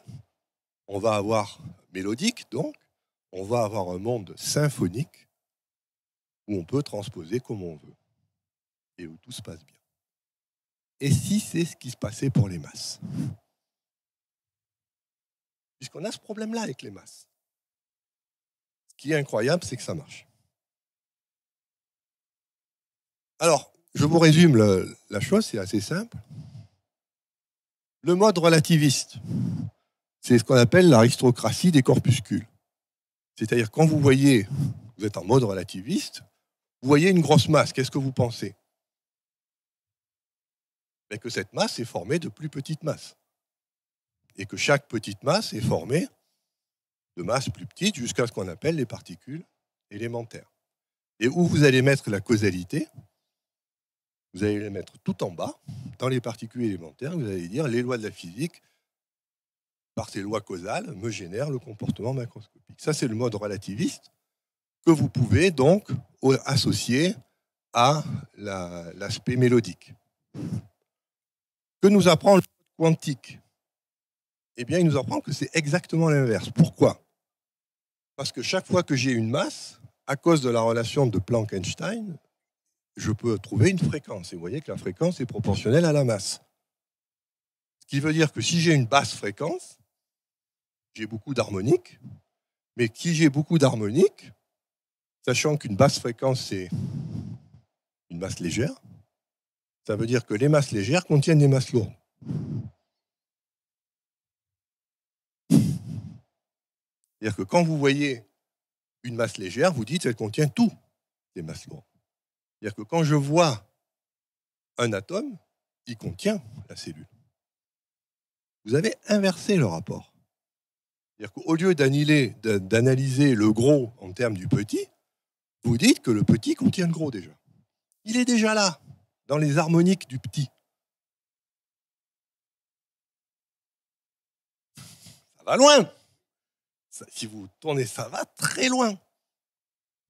on va avoir mélodique, donc, on va avoir un monde symphonique où on peut transposer comme on veut et où tout se passe bien. Et si c'est ce qui se passait pour les masses? Puisqu'on a ce problème-là avec les masses. Ce qui est incroyable, c'est que ça marche. Alors, je vous résume la chose, c'est assez simple. Le mode relativiste, c'est ce qu'on appelle l'aristocratie des corpuscules. C'est-à-dire quand vous voyez, vous êtes en mode relativiste, vous voyez une grosse masse, qu'est-ce que vous pensez? Mais que cette masse est formée de plus petites masses. Et que chaque petite masse est formée de masses plus petites jusqu'à ce qu'on appelle les particules élémentaires. Et où vous allez mettre la causalité, vous allez les mettre tout en bas, dans les particules élémentaires, vous allez dire les lois de la physique, par ces lois causales, me génèrent le comportement macroscopique. Ça, c'est le mode relativiste que vous pouvez donc associer à l'aspect mélodique. Que nous apprend le mode quantique? Eh bien, il nous apprend que c'est exactement l'inverse. Pourquoi? Parce que chaque fois que j'ai une masse, à cause de la relation de Planck-Einstein, je peux trouver une fréquence. Et vous voyez que la fréquence est proportionnelle à la masse. Ce qui veut dire que si j'ai une basse fréquence, j'ai beaucoup d'harmoniques, mais si j'ai beaucoup d'harmoniques, sachant qu'une basse fréquence, c'est une masse légère, ça veut dire que les masses légères contiennent des masses lourdes. C'est-à-dire que quand vous voyez une masse légère, vous dites qu'elle contient tout les masses lourdes. C'est-à-dire que quand je vois un atome, il contient la cellule. Vous avez inversé le rapport. C'est-à-dire qu'au lieu d'analyser le gros en termes du petit, vous dites que le petit contient le gros déjà. Il est déjà là, dans les harmoniques du petit. Ça va loin. Si vous tournez, ça va très loin.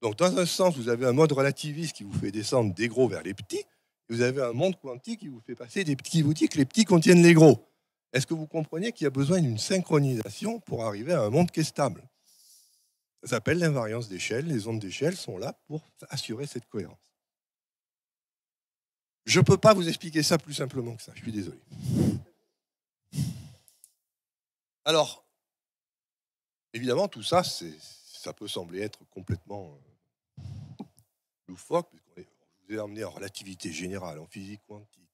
Donc, dans un sens, vous avez un mode relativiste qui vous fait descendre des gros vers les petits, et vous avez un monde quantique qui vous fait passer des petits, qui vous dit que les petits contiennent les gros. Est-ce que vous comprenez qu'il y a besoin d'une synchronisation pour arriver à un monde qui est stable? Ça s'appelle l'invariance d'échelle. Les ondes d'échelle sont là pour assurer cette cohérence. Je ne peux pas vous expliquer ça plus simplement que ça, je suis désolé. Alors, évidemment, tout ça, ça peut sembler être complètement loufoque, puisqu'on vous est emmené en relativité générale, en physique quantique.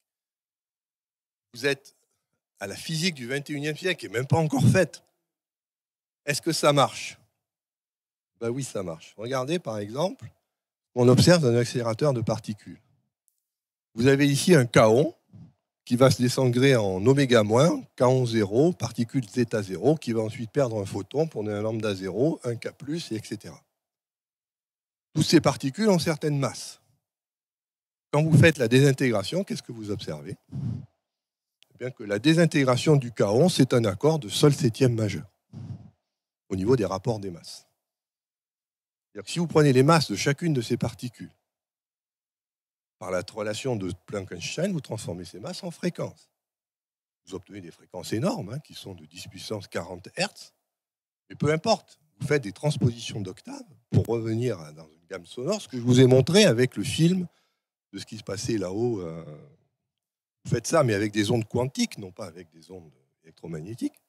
Vous êtes à la physique du 21e siècle, qui n'est même pas encore faite. Est-ce que ça marche? Ben oui, ça marche. Regardez, par exemple, on observe dans un accélérateur de particules. Vous avez ici un kaon qui va se désintégrer en oméga moins, kaon 0, particule zeta 0, qui va ensuite perdre un photon pour donner un lambda 0, un K+, et etc. Toutes ces particules ont certaines masses. Quand vous faites la désintégration, qu'est-ce que vous observez? Eh bien que la désintégration du kaon, c'est un accord de sol septième majeur au niveau des rapports des masses. C'est-à-dire que si vous prenez les masses de chacune de ces particules, par la relation de Planck-Einstein, vous transformez ces masses en fréquences. Vous obtenez des fréquences énormes, qui sont de 10 puissance 40 Hz. Mais peu importe, vous faites des transpositions d'octaves pour revenir dans une gamme sonore, ce que je vous ai montré avec le film de ce qui se passait là-haut. Vous faites ça, mais avec des ondes quantiques, non pas avec des ondes électromagnétiques.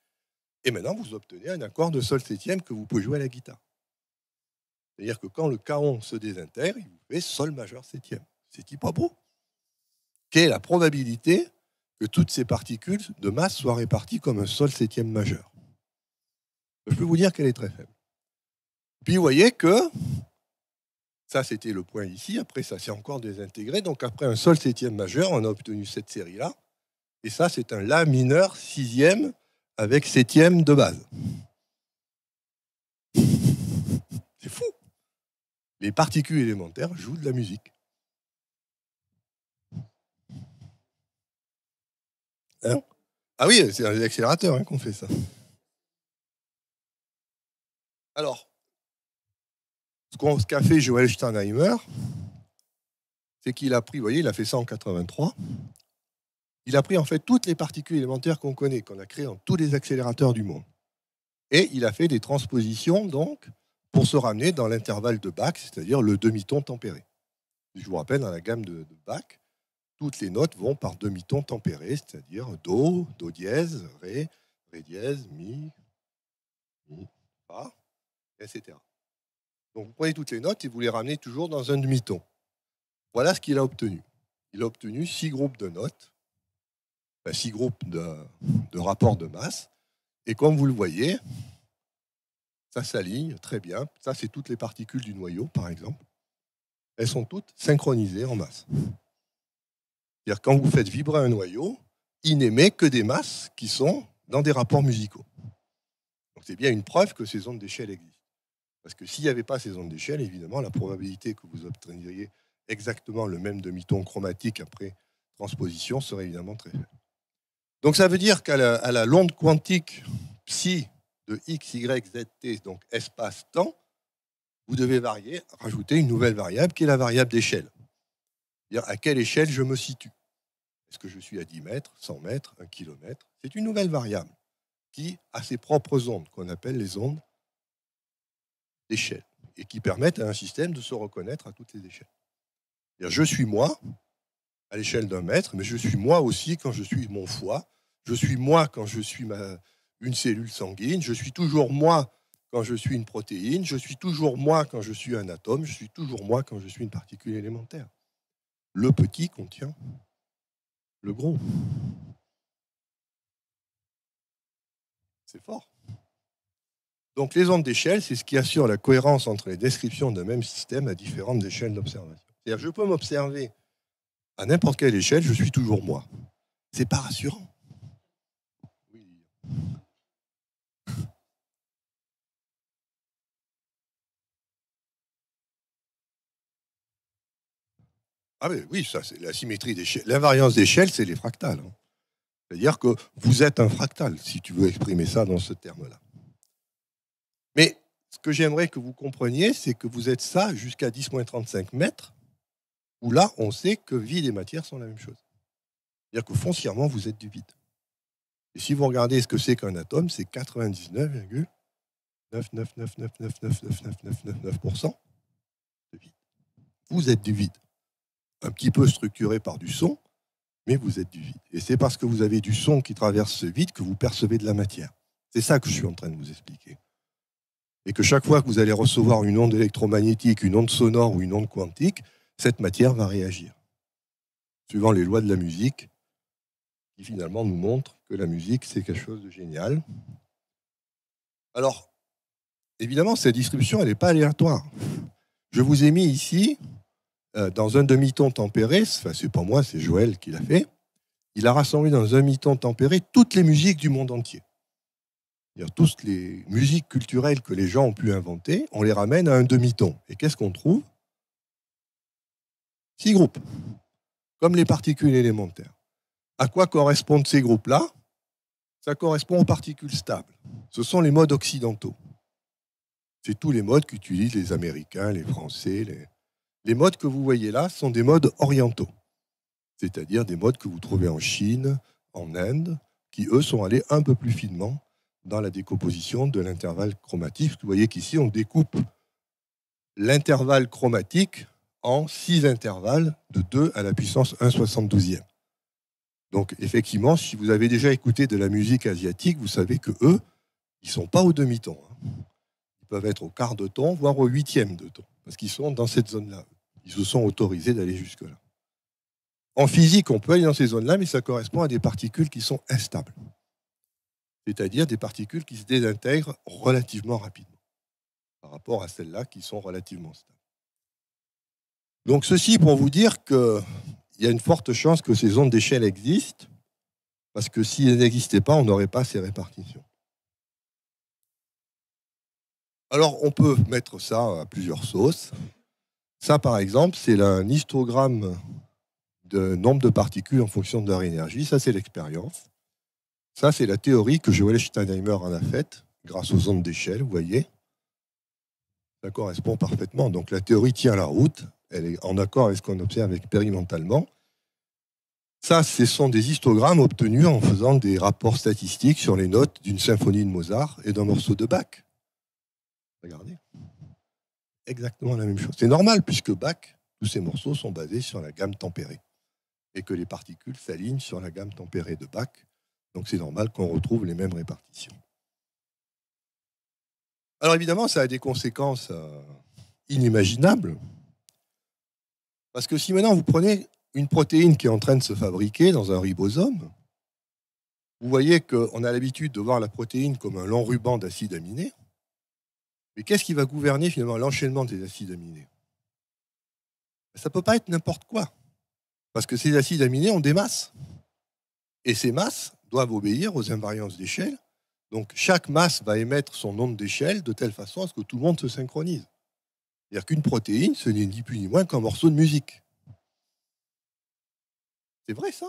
Et maintenant, vous obtenez un accord de sol septième que vous pouvez jouer à la guitare. C'est-à-dire que quand le kaon se désintègre, il vous fait sol majeur septième. C'est-il pas beau? Quelle est la probabilité que toutes ces particules de masse soient réparties comme un sol septième majeur? Je peux vous dire qu'elle est très faible. Puis vous voyez que ça, c'était le point ici. Après, ça s'est encore désintégré. Donc après un sol septième majeur, on a obtenu cette série-là. Et ça, c'est un La mineur sixième avec septième de base. C'est fou. Les particules élémentaires jouent de la musique. Hein? Ah oui, c'est un accélérateur qu'on fait ça. Alors, ce qu'a fait Joël Sternheimer, c'est qu'il a pris, vous voyez, il a fait ça en 83. Il a pris en fait toutes les particules élémentaires qu'on connaît, qu'on a créées dans tous les accélérateurs du monde. Et il a fait des transpositions, donc, pour se ramener dans l'intervalle de Bach, c'est-à-dire le demi-ton tempéré. Je vous rappelle, dans la gamme de Bach, toutes les notes vont par demi-ton tempéré, c'est-à-dire Do, Do dièse, Ré, Ré dièse, Mi, Fa, etc. Donc vous prenez toutes les notes et vous les ramenez toujours dans un demi-ton. Voilà ce qu'il a obtenu. Il a obtenu 6 groupes de notes, 6 groupes de rapports de masse. Et comme vous le voyez, ça s'aligne très bien. Ça, c'est toutes les particules du noyau, par exemple. Elles sont toutes synchronisées en masse. C'est-à-dire quand vous faites vibrer un noyau, il n'émet que des masses qui sont dans des rapports musicaux. Donc c'est bien une preuve que ces ondes d'échelle existent. Parce que s'il n'y avait pas ces ondes d'échelle, évidemment, la probabilité que vous obteniez exactement le même demi-ton chromatique après transposition serait évidemment très faible. Donc ça veut dire qu'à la l'onde quantique psi de x, y, z, t, donc espace-temps, vous devez rajouter une nouvelle variable qui est la variable d'échelle. C'est-à-dire à quelle échelle je me situe. Est-ce que je suis à 10 mètres, 100 mètres, 1 km? C'est une nouvelle variable qui a ses propres ondes, qu'on appelle les ondes d'échelle, et qui permettent à un système de se reconnaître à toutes les échelles. C'est-à-dire, je suis moi à l'échelle d'un mètre, mais je suis moi aussi quand je suis mon foie, je suis moi quand je suis une cellule sanguine, je suis toujours moi quand je suis une protéine, je suis toujours moi quand je suis un atome, je suis toujours moi quand je suis une particule élémentaire. Le petit contient le gros. C'est fort. Donc les ondes d'échelle, c'est ce qui assure la cohérence entre les descriptions d'un même système à différentes échelles d'observation. C'est-à-dire, je peux m'observer à n'importe quelle échelle, je suis toujours moi. C'est pas rassurant. Oui. Ah oui, ça c'est la symétrie d'échelle. L'invariance d'échelle, c'est les fractales. C'est-à-dire que vous êtes un fractal, si tu veux exprimer ça dans ce terme-là. Mais ce que j'aimerais que vous compreniez, c'est que vous êtes ça jusqu'à 10-35 mètres, où là, on sait que vide et matière sont la même chose. C'est-à-dire que foncièrement, vous êtes du vide. Et si vous regardez ce que c'est qu'un atome, c'est 99,999999999% de vide. Vous êtes du vide. Un petit peu structuré par du son, mais vous êtes du vide. Et c'est parce que vous avez du son qui traverse ce vide que vous percevez de la matière. C'est ça que je suis en train de vous expliquer. Et que chaque fois que vous allez recevoir une onde électromagnétique, une onde sonore ou une onde quantique, cette matière va réagir. Suivant les lois de la musique, qui finalement nous montrent que la musique, c'est quelque chose de génial. Alors, évidemment, cette distribution, elle n'est pas aléatoire. Je vous ai mis ici, dans un demi-ton tempéré, enfin, c'est pas moi, c'est Joël qui l'a fait, il a rassemblé dans un demi-ton tempéré toutes les musiques du monde entier. C'est-à-dire toutes les musiques culturelles que les gens ont pu inventer, on les ramène à un demi-ton. Et qu'est-ce qu'on trouve? 6 groupes, comme les particules élémentaires. À quoi correspondent ces groupes-là? Ça correspond aux particules stables. Ce sont les modes occidentaux. C'est tous les modes qu'utilisent les Américains, les Français. Les modes que vous voyez là sont des modes orientaux, c'est-à-dire des modes que vous trouvez en Chine, en Inde, qui, eux, sont allés un peu plus finement dans la décomposition de l'intervalle chromatique. Vous voyez qu'ici, on découpe l'intervalle chromatique en 6 intervalles de 2 à la puissance 1/72e. Donc, effectivement, si vous avez déjà écouté de la musique asiatique, vous savez que eux, ils ne sont pas au demi-ton. Ils peuvent être au quart de ton, voire au 8e de ton, parce qu'ils sont dans cette zone-là. Ils se sont autorisés d'aller jusque-là. En physique, on peut aller dans ces zones-là, mais ça correspond à des particules qui sont instables. C'est-à-dire des particules qui se désintègrent relativement rapidement, par rapport à celles-là qui sont relativement stables. Donc, ceci pour vous dire qu'il y a une forte chance que ces ondes d'échelle existent, parce que si elles n'existaient pas, on n'aurait pas ces répartitions. Alors, on peut mettre ça à plusieurs sauces. Ça, par exemple, c'est un histogramme de nombre de particules en fonction de leur énergie. Ça, c'est l'expérience. Ça, c'est la théorie que Joël Steinheimer en a faite, grâce aux ondes d'échelle, vous voyez. Ça correspond parfaitement. Donc, la théorie tient la route. Elle est en accord avec ce qu'on observe expérimentalement. Ça, ce sont des histogrammes obtenus en faisant des rapports statistiques sur les notes d'une symphonie de Mozart et d'un morceau de Bach. Regardez. Exactement la même chose. C'est normal, puisque Bach, tous ces morceaux sont basés sur la gamme tempérée. Et que les particules s'alignent sur la gamme tempérée de Bach. Donc c'est normal qu'on retrouve les mêmes répartitions. Alors évidemment, ça a des conséquences inimaginables. Parce que si maintenant vous prenez une protéine qui est en train de se fabriquer dans un ribosome, vous voyez qu'on a l'habitude de voir la protéine comme un long ruban d'acides aminés. Mais qu'est-ce qui va gouverner finalement l'enchaînement des acides aminés? Ça ne peut pas être n'importe quoi. Parce que ces acides aminés ont des masses. Et ces masses doivent obéir aux invariances d'échelle. Donc chaque masse va émettre son nombre d'échelle de telle façon à ce que tout le monde se synchronise. C'est-à-dire qu'une protéine, ce n'est ni plus ni moins qu'un morceau de musique. C'est vrai ça?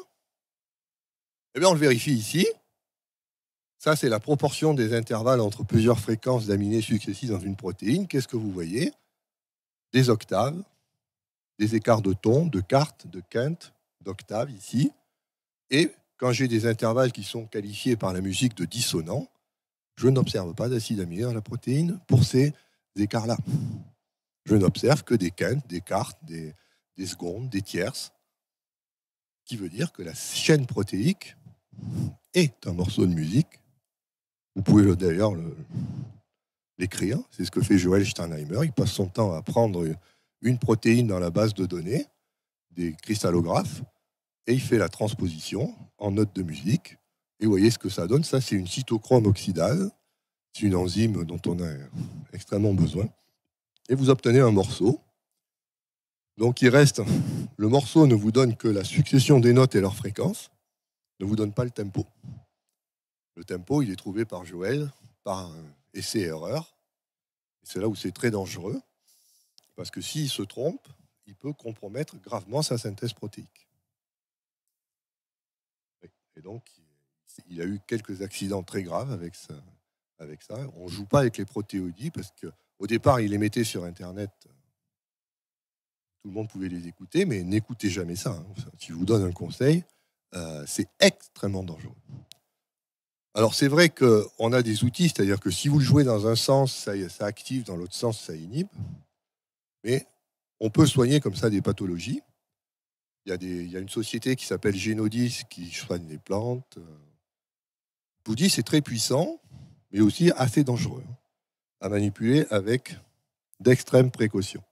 Eh bien on le vérifie ici. Ça, c'est la proportion des intervalles entre plusieurs fréquences d'aminés successives dans une protéine. Qu'est-ce que vous voyez? Des octaves, des écarts de ton, de quarte, de quinte, d'octave ici. Et quand j'ai des intervalles qui sont qualifiés par la musique de dissonants, je n'observe pas d'acide aminé dans la protéine pour ces écarts-là. Je n'observe que des quintes, des quartes, des secondes, des tierces, qui veut dire que la chaîne protéique est un morceau de musique. Vous pouvez d'ailleurs l'écrire, c'est ce que fait Joël Sternheimer. Il passe son temps à prendre une protéine dans la base de données, des cristallographes, et il fait la transposition en notes de musique. Et vous voyez ce que ça donne. Ça, c'est une cytochrome oxydase. C'est une enzyme dont on a extrêmement besoin. Et vous obtenez un morceau. Donc, il reste... Le morceau ne vous donne que la succession des notes et leur fréquence, ne vous donne pas le tempo. Le tempo, il est trouvé par Joël, par essai-erreur. C'est là où c'est très dangereux, parce que s'il se trompe, il peut compromettre gravement sa synthèse protéique. Et donc, il a eu quelques accidents très graves avec ça. On ne joue pas avec les protéodies, parce qu'au départ, il les mettait sur Internet. Tout le monde pouvait les écouter, mais n'écoutez jamais ça. Si je vous donne un conseil, c'est extrêmement dangereux. Alors c'est vrai qu'on a des outils, c'est-à-dire que si vous le jouez dans un sens, ça active, dans l'autre sens, ça inhibe. Mais on peut soigner comme ça des pathologies. Il y a une société qui s'appelle Génodis qui soigne les plantes. Je vous dis, c'est très puissant, mais aussi assez dangereux à manipuler avec d'extrêmes précautions.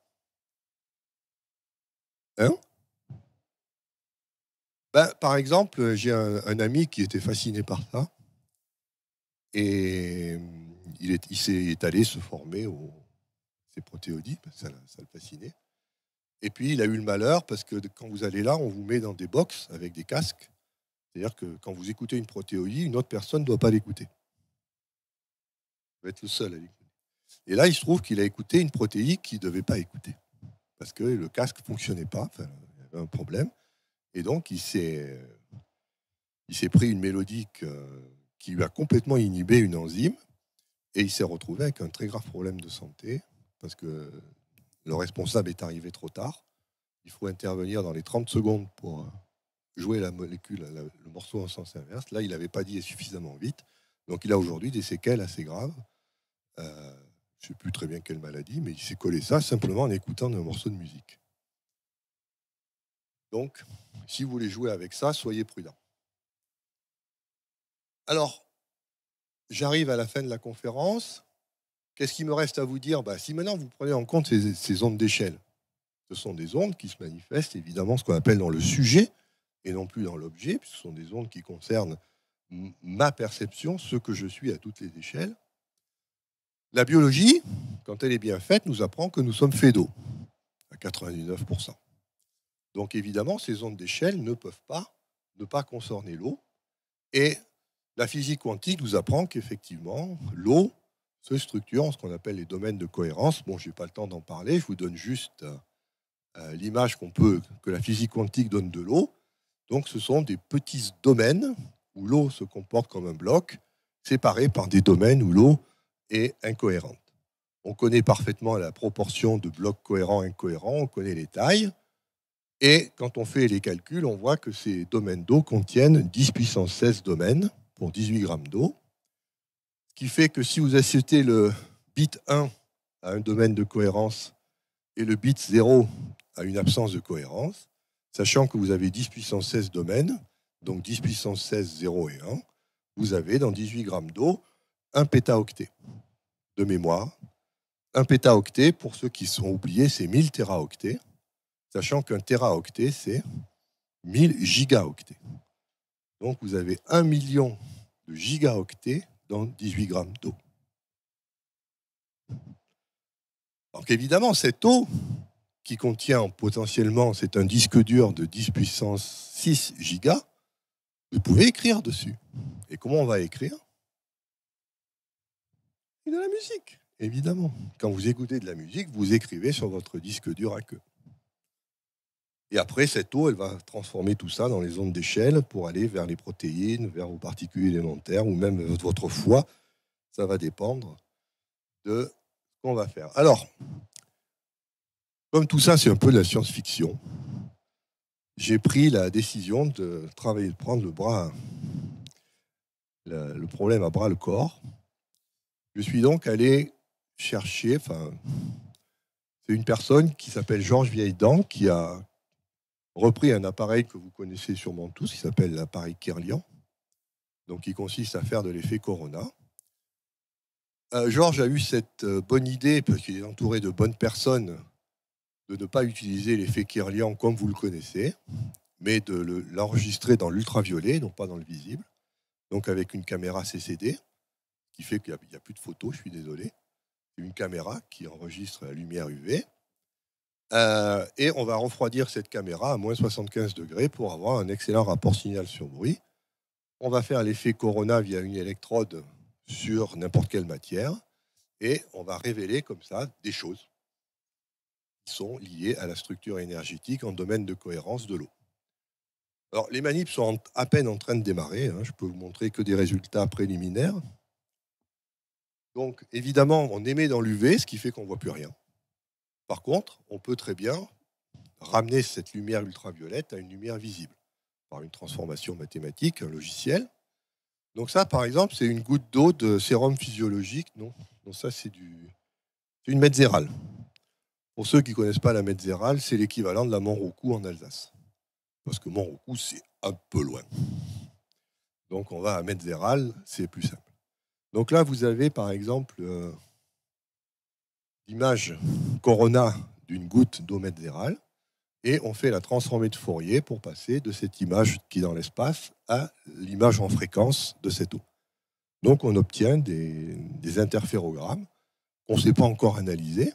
Hein? Par exemple, j'ai un ami qui était fasciné par ça. Et il s'est allé se former ces protéodies, ça le fascinait. Et puis, il a eu le malheur, parce que quand vous allez là, on vous met dans des box avec des casques. C'est-à-dire que quand vous écoutez une protéodie, une autre personne ne doit pas l'écouter. Vous êtes le seul à l'écouter. Et là, il se trouve qu'il a écouté une protéine qu'il ne devait pas écouter. Parce que le casque ne fonctionnait pas, enfin, il y avait un problème. Et donc, il s'est pris une mélodie qui lui a complètement inhibé une enzyme, et il s'est retrouvé avec un très grave problème de santé, parce que le responsable est arrivé trop tard. Il faut intervenir dans les 30 secondes pour jouer la molécule, le morceau en sens inverse. Là, il n'avait pas dit suffisamment vite, donc il a aujourd'hui des séquelles assez graves. Je ne sais plus très bien quelle maladie, mais il s'est collé ça simplement en écoutant un morceau de musique. Donc, si vous voulez jouer avec ça, soyez prudents. Alors, j'arrive à la fin de la conférence. Qu'est-ce qu'il me reste à vous dire? Si maintenant vous prenez en compte ces ondes d'échelle, ce sont des ondes qui se manifestent évidemment ce qu'on appelle dans le sujet et non plus dans l'objet, puisque ce sont des ondes qui concernent ma perception, ce que je suis à toutes les échelles. La biologie, quand elle est bien faite, nous apprend que nous sommes faits d'eau, à 99%. Donc évidemment, ces ondes d'échelle ne peuvent pas ne pas concerner l'eau. Et la physique quantique nous apprend qu'effectivement, l'eau se structure en ce qu'on appelle les domaines de cohérence. Bon, je n'ai pas le temps d'en parler, je vous donne juste l'image que la physique quantique donne de l'eau. Donc ce sont des petits domaines où l'eau se comporte comme un bloc, séparé par des domaines où l'eau est incohérente. On connaît parfaitement la proportion de blocs cohérents et incohérents, on connaît les tailles, Et quand on fait les calculs, on voit que ces domaines d'eau contiennent 10 puissance 16 domaines pour 18 grammes d'eau. Ce qui fait que si vous associez le bit 1 à un domaine de cohérence et le bit 0 à une absence de cohérence, sachant que vous avez 10 puissance 16 domaines, donc 10 puissance 16, 0 et 1, vous avez dans 18 grammes d'eau un pétaoctet de mémoire. Un pétaoctet, pour ceux qui sont oubliés, c'est 1000 téraoctets, sachant qu'un téraoctet, c'est 1000 gigaoctets. Donc vous avez 1 million de gigaoctets dans 18 grammes d'eau. Donc évidemment, cette eau qui contient potentiellement, c'est un disque dur de 10 puissance 6 gigas, vous pouvez écrire dessus. Et comment on va écrire? Et de la musique, évidemment. Quand vous écoutez de la musique, vous écrivez sur votre disque dur à queue. Et après, cette eau, elle va transformer tout ça dans les ondes d'échelle pour aller vers les protéines, vers vos particules élémentaires ou même votre foie. Ça va dépendre de ce qu'on va faire. Alors, comme tout ça, c'est un peu de la science-fiction, j'ai pris la décision de travailler, de prendre le problème à bras le corps. Je suis donc allé chercher, c'est une personne qui s'appelle Georges Vieilledent qui a repris un appareil que vous connaissez sûrement tous, qui s'appelle l'appareil Kirlian, donc qui consiste à faire de l'effet Corona. Georges a eu cette bonne idée, parce qu'il est entouré de bonnes personnes, de ne pas utiliser l'effet Kirlian comme vous le connaissez, mais de l'enregistrer dans l'ultraviolet, donc pas dans le visible, donc avec une caméra CCD, ce qui fait qu'il n'y a plus de photos, je suis désolé. C'est une caméra qui enregistre la lumière UV. Et on va refroidir cette caméra à moins 75 degrés pour avoir un excellent rapport signal sur bruit. On va faire l'effet Corona via une électrode sur n'importe quelle matière et on va révéler comme ça des choses qui sont liées à la structure énergétique en domaine de cohérence de l'eau. Alors, les manips sont à peine en train de démarrer. Je peux vous montrer que des résultats préliminaires. Donc, évidemment, on émet dans l'UV, ce qui fait qu'on ne voit plus rien. Par contre, on peut très bien ramener cette lumière ultraviolette à une lumière visible par une transformation mathématique, un logiciel. Donc ça, par exemple, c'est une goutte d'eau de sérum physiologique. Non, ça, c'est une métzérale. Pour ceux qui ne connaissent pas la métzérale, c'est l'équivalent de la Montroucou en Alsace. Parce que Montroucou, c'est un peu loin. Donc on va à métzérale, c'est plus simple. Donc là, vous avez, par exemple, l'image Corona d'une goutte d'eau métzérale. Et on fait la transformée de Fourier pour passer de cette image qui est dans l'espace à l'image en fréquence de cette eau. Donc on obtient des interférogrammes qu'on ne sait pas encore analyser,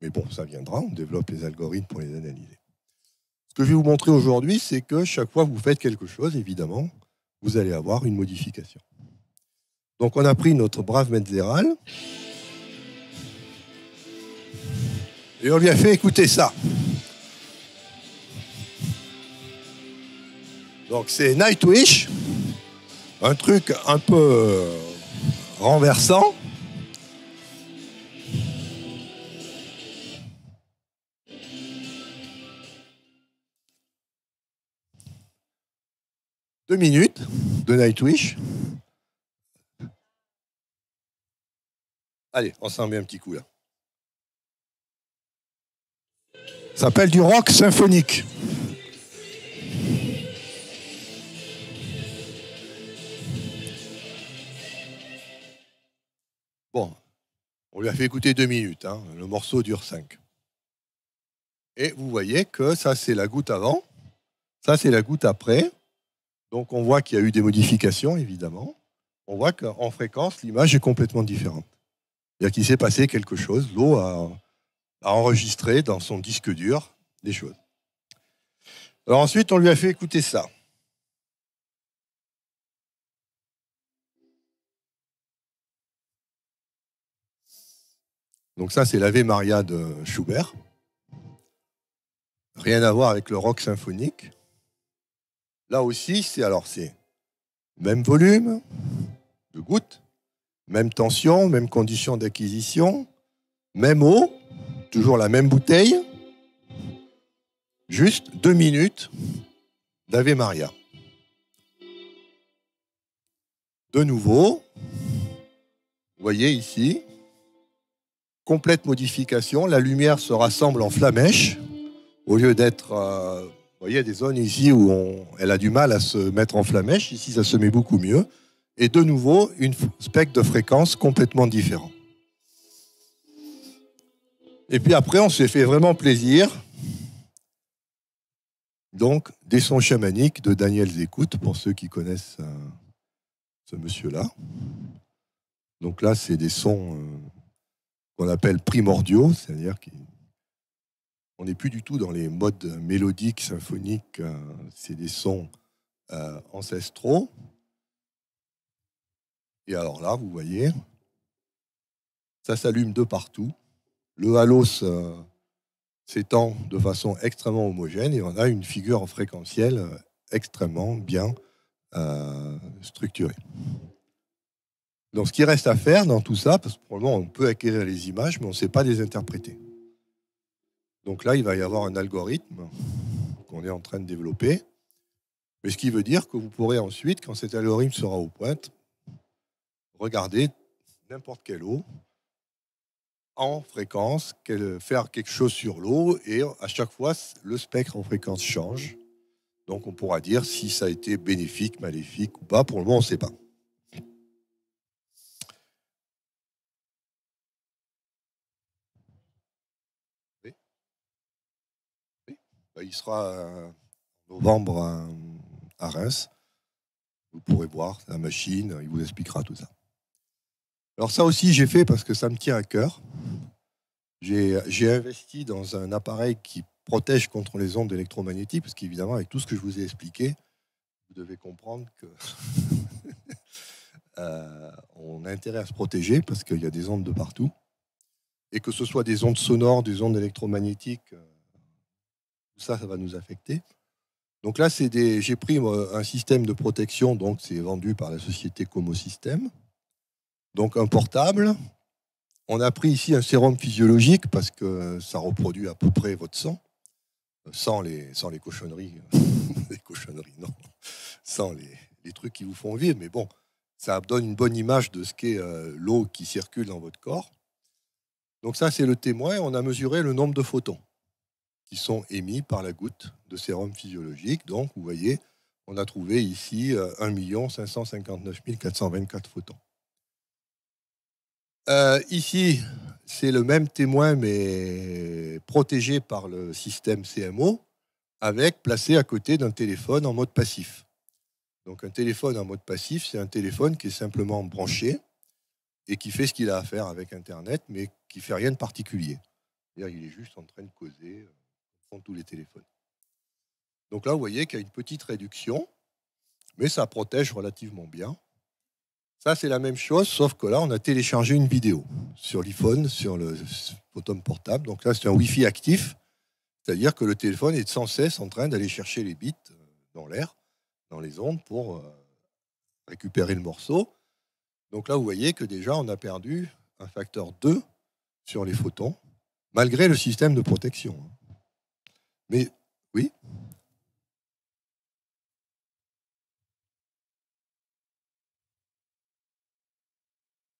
mais bon, ça viendra, on développe les algorithmes pour les analyser. Ce que je vais vous montrer aujourd'hui, c'est que chaque fois que vous faites quelque chose, évidemment, vous allez avoir une modification. Donc on a pris notre brave métzérale et on lui a fait écouter ça. Donc c'est Nightwish, un truc un peu renversant. Deux minutes de Nightwish. Allez, on s'en met un petit coup là. Ça s'appelle du rock symphonique. Bon, on lui a fait écouter 2 minutes, le morceau dure 5. Et vous voyez que ça, c'est la goutte avant, ça, c'est la goutte après. Donc, on voit qu'il y a eu des modifications, évidemment. On voit qu'en fréquence, l'image est complètement différente. C'est-à-dire qu'il s'est passé quelque chose, l'eau a enregistré dans son disque dur des choses. Alors ensuite, on lui a fait écouter ça. Donc ça, c'est l'Ave Maria de Schubert. Rien à voir avec le rock symphonique. Là aussi, c'est même volume de gouttes, même tension, même conditions d'acquisition, même eau, toujours la même bouteille. juste 2 minutes d'Ave Maria. De nouveau, vous voyez ici, complète modification, la lumière se rassemble en flamèche, au lieu d'être, vous voyez, des zones ici où elle a du mal à se mettre en flamèche, ici ça se met beaucoup mieux, et de nouveau, une spectre de fréquence complètement différent. Et puis après, on s'est fait vraiment plaisir. Donc, des sons chamaniques de Daniel Zécoute, pour ceux qui connaissent ce monsieur-là. Donc là, c'est des sons qu'on appelle primordiaux, c'est-à-dire qu'on n'est plus du tout dans les modes mélodiques, symphoniques, c'est des sons ancestraux. Et alors là, vous voyez, ça s'allume de partout. Le halo s'étend de façon extrêmement homogène et on a une figure fréquentielle extrêmement bien structurée. Donc ce qui reste à faire dans tout ça, parce que pour le moment on peut acquérir les images, mais on ne sait pas les interpréter. Donc là, il va y avoir un algorithme qu'on est en train de développer, mais ce qui veut dire que vous pourrez ensuite, quand cet algorithme sera au point, regarder n'importe quelle eau en fréquence, faire quelque chose sur l'eau, et à chaque fois, le spectre en fréquence change. Donc on pourra dire si ça a été bénéfique, maléfique ou pas. Pour le moment, on ne sait pas. Oui. Oui. Il sera en novembre à Reims. Vous pourrez voir la machine, il vous expliquera tout ça. Alors ça aussi, j'ai fait parce que ça me tient à cœur. J'ai investi dans un appareil qui protège contre les ondes électromagnétiques, parce qu'évidemment, avec tout ce que je vous ai expliqué, vous devez comprendre que on a intérêt à se protéger parce qu'il y a des ondes de partout. Et que ce soit des ondes sonores, des ondes électromagnétiques, tout ça, ça va nous affecter. Donc là, j'ai pris un système de protection, donc c'est vendu par la société Como System. Donc un portable. On a pris ici un sérum physiologique parce que ça reproduit à peu près votre sang, sans les cochonneries. Les cochonneries, non. Sans les trucs qui vous font vivre. Mais bon, ça donne une bonne image de ce qu'est l'eau qui circule dans votre corps. Donc ça, c'est le témoin. On a mesuré le nombre de photons qui sont émis par la goutte de sérum physiologique. Donc, vous voyez, on a trouvé ici 1 559 424 photons. Ici, c'est le même témoin, mais protégé par le système CMO, avec placé à côté d'un téléphone en mode passif. Donc un téléphone en mode passif, c'est un téléphone qui est simplement branché et qui fait ce qu'il a à faire avec Internet, mais qui ne fait rien de particulier. C'est-à-dire, il est juste en train de causer, comme font tous les téléphones. Donc là, vous voyez qu'il y a une petite réduction, mais ça protège relativement bien. Ça, c'est la même chose, sauf que là, on a téléchargé une vidéo sur l'iPhone, sur le Photon portable. Donc là, c'est un Wi-Fi actif, c'est-à-dire que le téléphone est sans cesse en train d'aller chercher les bits dans l'air, dans les ondes, pour récupérer le morceau. Donc là, vous voyez que déjà, on a perdu un facteur 2 sur les photons, malgré le système de protection. Mais, oui.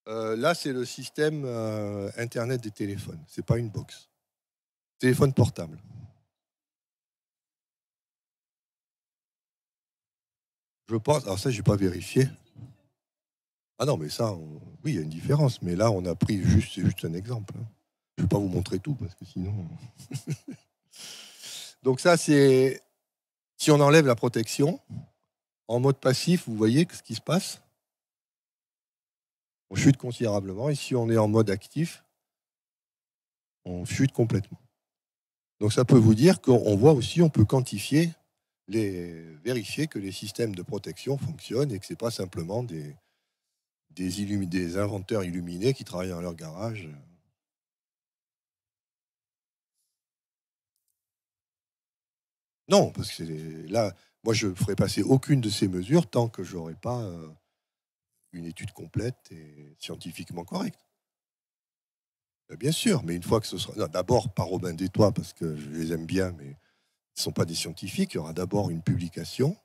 Là, c'est le système Internet des téléphones. Ce n'est pas une box. Téléphone portable. Je pense. Alors ça, j'ai pas vérifié. Ah non, mais ça, oui, il y a une différence. Mais là, on a pris c'est juste un exemple. Je vais pas vous montrer tout parce que sinon. Donc ça, c'est si on enlève la protection en mode passif, vous voyez ce qui se passe. On chute considérablement. Et si on est en mode actif, on chute complètement. Donc ça peut vous dire qu'on voit aussi, on peut quantifier, vérifier que les systèmes de protection fonctionnent et que ce n'est pas simplement des inventeurs illuminés qui travaillent dans leur garage. Non, parce que là, moi, je ne ferai passer aucune de ces mesures tant que je n'aurai pas une étude complète et scientifiquement correcte. Bien sûr, mais une fois que ce sera... D'abord, par Robin des Toits, parce que je les aime bien, mais ne sont pas des scientifiques. Il y aura d'abord une publication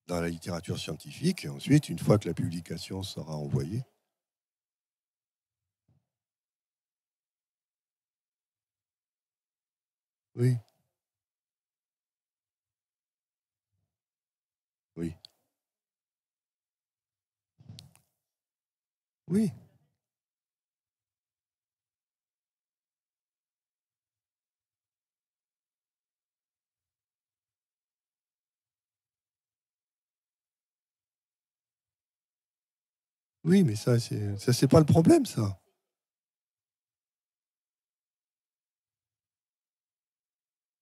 dans la littérature scientifique, et ensuite, une fois que la publication sera envoyée. Oui, oui, oui. Oui, mais ça, c'est pas le problème, ça.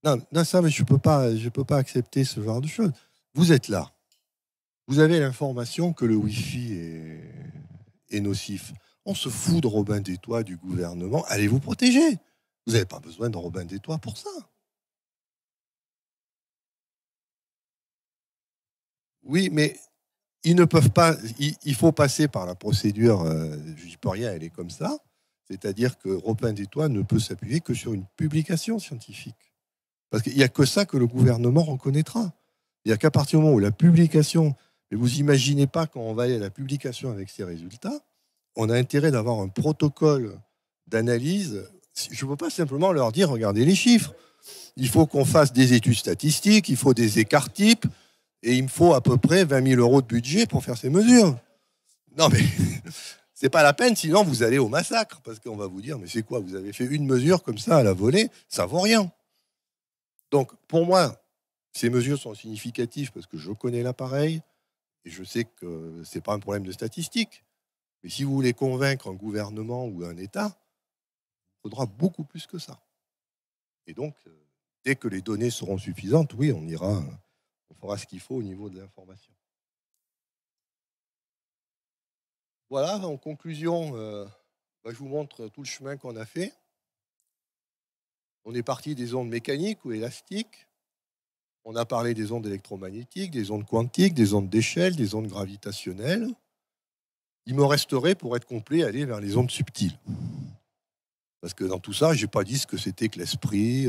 Non, non, ça, mais je peux pas accepter ce genre de choses. Vous êtes là. Vous avez l'information que le Wi-Fi est nocif. On se fout de Robin des Toits du gouvernement. Allez vous protéger. Vous n'avez pas besoin de Robin des Toits pour ça. Oui, mais ils ne peuvent pas. Il faut passer par la procédure. Je n'y peux rien, elle est comme ça. C'est-à-dire que Robin des Toits ne peut s'appuyer que sur une publication scientifique. Parce qu'il n'y a que ça que le gouvernement reconnaîtra. Il n'y a qu'à partir du moment où la publication. Mais vous imaginez pas quand on va aller à la publication avec ces résultats, on a intérêt d'avoir un protocole d'analyse. Je ne peux pas simplement leur dire regardez les chiffres. Il faut qu'on fasse des études statistiques, il faut des écarts types, et il me faut à peu près 20 000 euros de budget pour faire ces mesures. Non, mais c'est pas la peine, sinon vous allez au massacre, parce qu'on va vous dire mais c'est quoi, vous avez fait une mesure comme ça à la volée, ça vaut rien. Donc pour moi, ces mesures sont significatives parce que je connais l'appareil et je sais que c'est pas un problème de statistique. Mais si vous voulez convaincre un gouvernement ou un État, il faudra beaucoup plus que ça. Et donc, dès que les données seront suffisantes, oui, on fera ce qu'il faut au niveau de l'information. Voilà, en conclusion, je vous montre tout le chemin qu'on a fait. On est parti des ondes mécaniques ou élastiques. On a parlé des ondes électromagnétiques, des ondes quantiques, des ondes d'échelle, des ondes gravitationnelles. Il me resterait, pour être complet, aller vers les ondes subtiles. Parce que dans tout ça, je n'ai pas dit ce que c'était que l'esprit.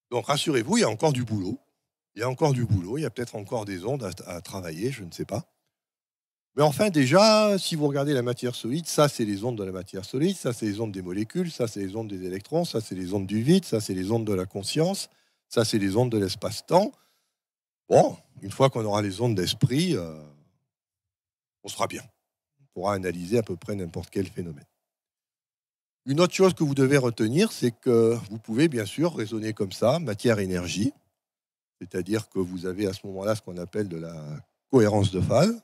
Donc rassurez-vous, il y a encore du boulot. Il y a encore du boulot, il y a peut-être encore des ondes à travailler, je ne sais pas. Mais enfin, déjà, si vous regardez la matière solide, ça, c'est les ondes de la matière solide, ça, c'est les ondes des molécules, ça, c'est les ondes des électrons, ça, c'est les ondes du vide, ça, c'est les ondes de la conscience, ça, c'est les ondes de l'espace-temps. Bon, une fois qu'on aura les ondes d'esprit, on sera bien. On pourra analyser à peu près n'importe quel phénomène. Une autre chose que vous devez retenir, c'est que vous pouvez bien sûr raisonner comme ça, matière-énergie, c'est-à-dire que vous avez à ce moment-là ce qu'on appelle de la cohérence de phase,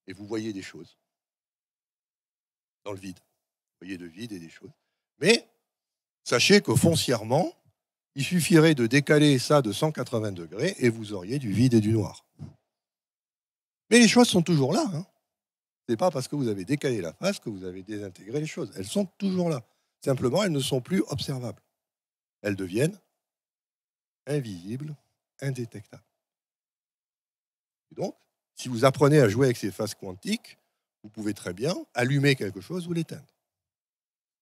et vous voyez des choses dans le vide. Vous voyez le vide et des choses. Mais sachez que foncièrement, il suffirait de décaler ça de 180 degrés et vous auriez du vide et du noir. Mais les choses sont toujours là. Ce n'est pas parce que vous avez décalé la phase que vous avez désintégré les choses. Elles sont toujours là. Simplement, elles ne sont plus observables. Elles deviennent invisibles, indétectables. Et donc, si vous apprenez à jouer avec ces phases quantiques, vous pouvez très bien allumer quelque chose ou l'éteindre.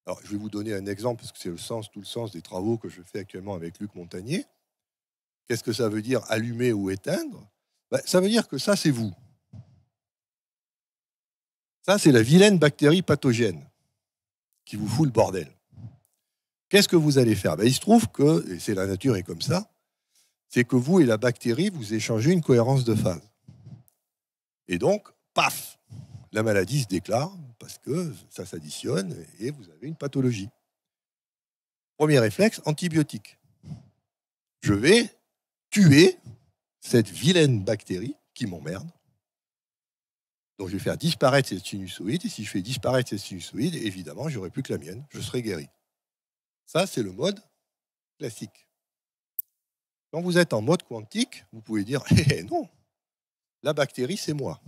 Alors, je vais vous donner un exemple, parce que c'est tout le sens des travaux que je fais actuellement avec Luc Montagnier. Qu'est-ce que ça veut dire allumer ou éteindre? Ça veut dire que ça, c'est vous. Ça, c'est la vilaine bactérie pathogène qui vous fout le bordel. Qu'est-ce que vous allez faire? Il se trouve que, et c'est la nature est comme ça, c'est que vous et la bactérie, vous échangez une cohérence de phase. Et donc, paf, la maladie se déclare parce que ça s'additionne et vous avez une pathologie. Premier réflexe, antibiotique. Je vais tuer cette vilaine bactérie qui m'emmerde. Donc, je vais faire disparaître cette sinusoïde. Et si je fais disparaître cette sinusoïde, évidemment, je n'aurai plus que la mienne. Je serai guéri. Ça, c'est le mode classique. Quand vous êtes en mode quantique, vous pouvez dire non, la bactérie, c'est moi.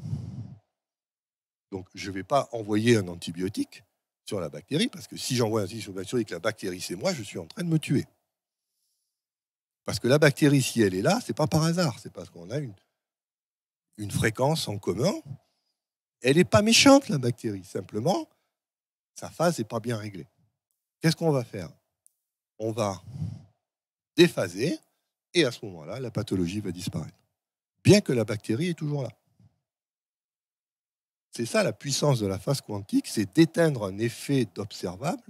Donc, je ne vais pas envoyer un antibiotique sur la bactérie, parce que si j'envoie un antibiotique sur la bactérie et que la bactérie, c'est moi, je suis en train de me tuer. Parce que la bactérie, si elle est là, ce n'est pas par hasard. C'est parce qu'on a une fréquence en commun. Elle n'est pas méchante, la bactérie. Simplement, sa phase n'est pas bien réglée. Qu'est-ce qu'on va faire? On va déphaser et à ce moment-là, la pathologie va disparaître. Bien que la bactérie est toujours là. C'est ça la puissance de la phase quantique, c'est d'éteindre un effet d'observable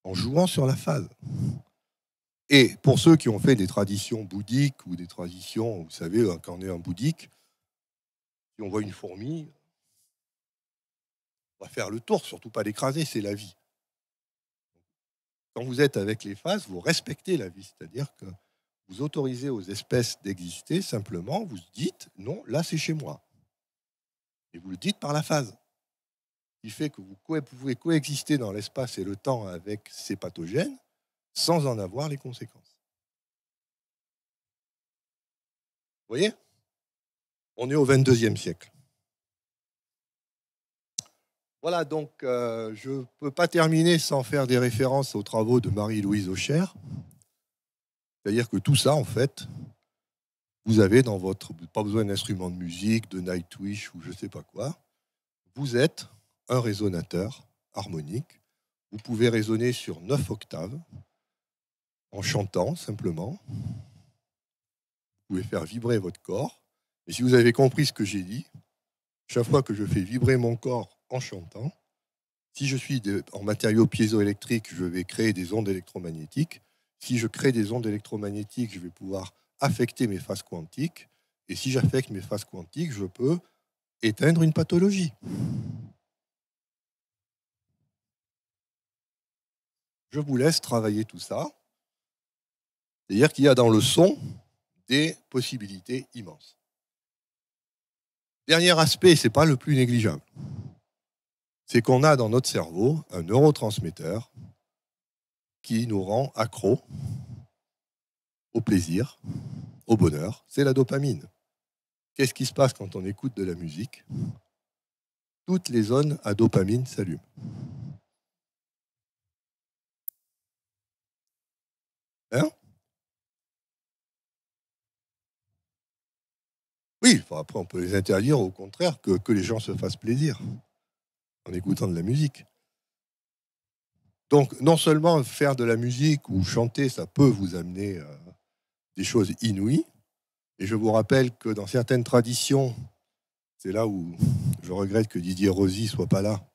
en jouant sur la phase. Et pour ceux qui ont fait des traditions bouddhiques ou des traditions, vous savez, quand on est en bouddhique, si on voit une fourmi, on va faire le tour, surtout pas l'écraser, c'est la vie. Quand vous êtes avec les phases, vous respectez la vie, c'est-à-dire que vous autorisez aux espèces d'exister, simplement, vous dites, non, là c'est chez moi. Et vous le dites par la phase. Ce qui fait que vous pouvez coexister dans l'espace et le temps avec ces pathogènes sans en avoir les conséquences. Vous voyez ? On est au 22e siècle. Voilà, donc je ne peux pas terminer sans faire des références aux travaux de Marie-Louise Aucher. C'est-à-dire que tout ça, en fait, vous avez dans votre... Pas besoin d'instrument de musique, de Nightwish ou je ne sais pas quoi. Vous êtes un résonateur harmonique. Vous pouvez résonner sur 9 octaves en chantant simplement. Vous pouvez faire vibrer votre corps. Et si vous avez compris ce que j'ai dit, chaque fois que je fais vibrer mon corps en chantant, si je suis en matériaux piézoélectriques, je vais créer des ondes électromagnétiques. Si je crée des ondes électromagnétiques, je vais pouvoir affecter mes phases quantiques. Et si j'affecte mes phases quantiques, je peux éteindre une pathologie. Je vous laisse travailler tout ça. C'est-à-dire qu'il y a dans le son des possibilités immenses. Dernier aspect, ce n'est pas le plus négligeable, c'est qu'on a dans notre cerveau un neurotransmetteur qui nous rend accro au plaisir, au bonheur, c'est la dopamine. Qu'est-ce qui se passe quand on écoute de la musique ? Toutes les zones à dopamine s'allument. Hein ? Oui, après on peut les interdire, au contraire, que les gens se fassent plaisir en écoutant de la musique. Donc, non seulement faire de la musique ou chanter, ça peut vous amener des choses inouïes. Et je vous rappelle que dans certaines traditions, c'est là où je regrette que Didier Rosy ne soit pas là.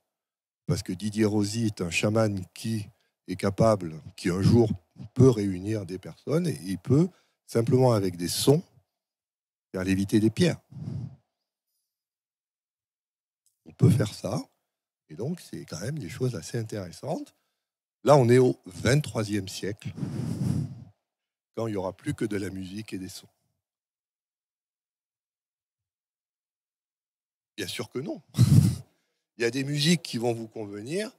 Parce que Didier Rosy est un chaman qui est capable, qui un jour peut réunir des personnes et il peut, simplement avec des sons, faire léviter des pierres. On peut faire ça. Et donc, c'est quand même des choses assez intéressantes. Là, on est au 23e siècle, quand il n'y aura plus que de la musique et des sons. Bien sûr que non. Il y a des musiques qui vont vous convenir.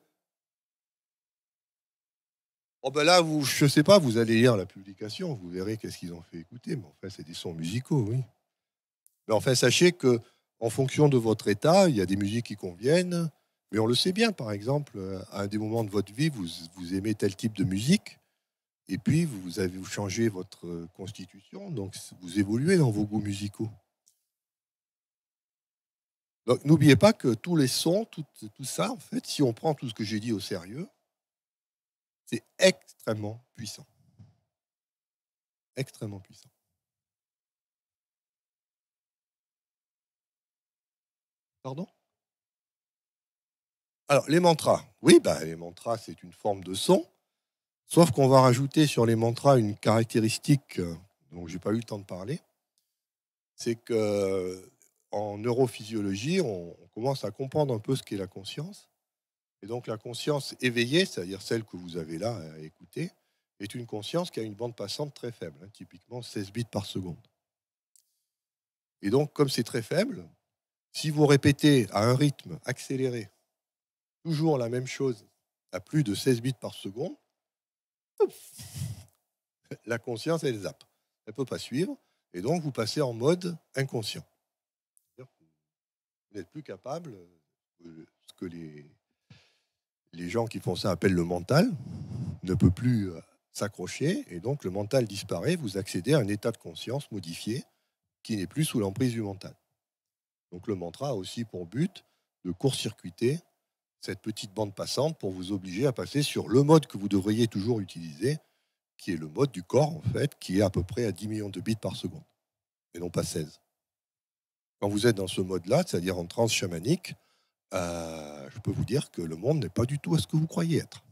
Oh ben là, je ne sais pas, vous allez lire la publication, vous verrez qu'est-ce qu'ils ont fait écouter. Mais enfin, c'est des sons musicaux, oui. Mais enfin, sachez que en fonction de votre état, il y a des musiques qui conviennent. Mais on le sait bien, par exemple, à un des moments de votre vie, vous aimez tel type de musique. Et puis, vous changez votre constitution, donc vous évoluez dans vos goûts musicaux. Donc, n'oubliez pas que tous les sons, tout ça, en fait, si on prend tout ce que j'ai dit au sérieux, c'est extrêmement puissant. Extrêmement puissant. Pardon ? Alors, les mantras. Oui, les mantras, c'est une forme de son, sauf qu'on va rajouter sur les mantras une caractéristique dont je n'ai pas eu le temps de parler, c'est qu'en neurophysiologie, on commence à comprendre un peu ce qu'est la conscience. Et donc la conscience éveillée, c'est-à-dire celle que vous avez là à écouter, est une conscience qui a une bande passante très faible, typiquement 16 bits par seconde. Et donc, comme c'est très faible, si vous répétez à un rythme accéléré toujours la même chose à plus de 16 bits par seconde, la conscience, elle zappe. Elle ne peut pas suivre, et donc vous passez en mode inconscient. Vous n'êtes plus capable, ce que les gens qui font ça appellent le mental, ne peut plus s'accrocher, et donc le mental disparaît, vous accédez à un état de conscience modifié qui n'est plus sous l'emprise du mental. Donc le mantra a aussi pour but de court-circuiter cette petite bande passante pour vous obliger à passer sur le mode que vous devriez toujours utiliser, qui est le mode du corps, en fait, qui est à peu près à 10 millions de bits par seconde, et non pas 16. Quand vous êtes dans ce mode-là, c'est-à-dire en transe chamanique, je peux vous dire que le monde n'est pas du tout à ce que vous croyez être.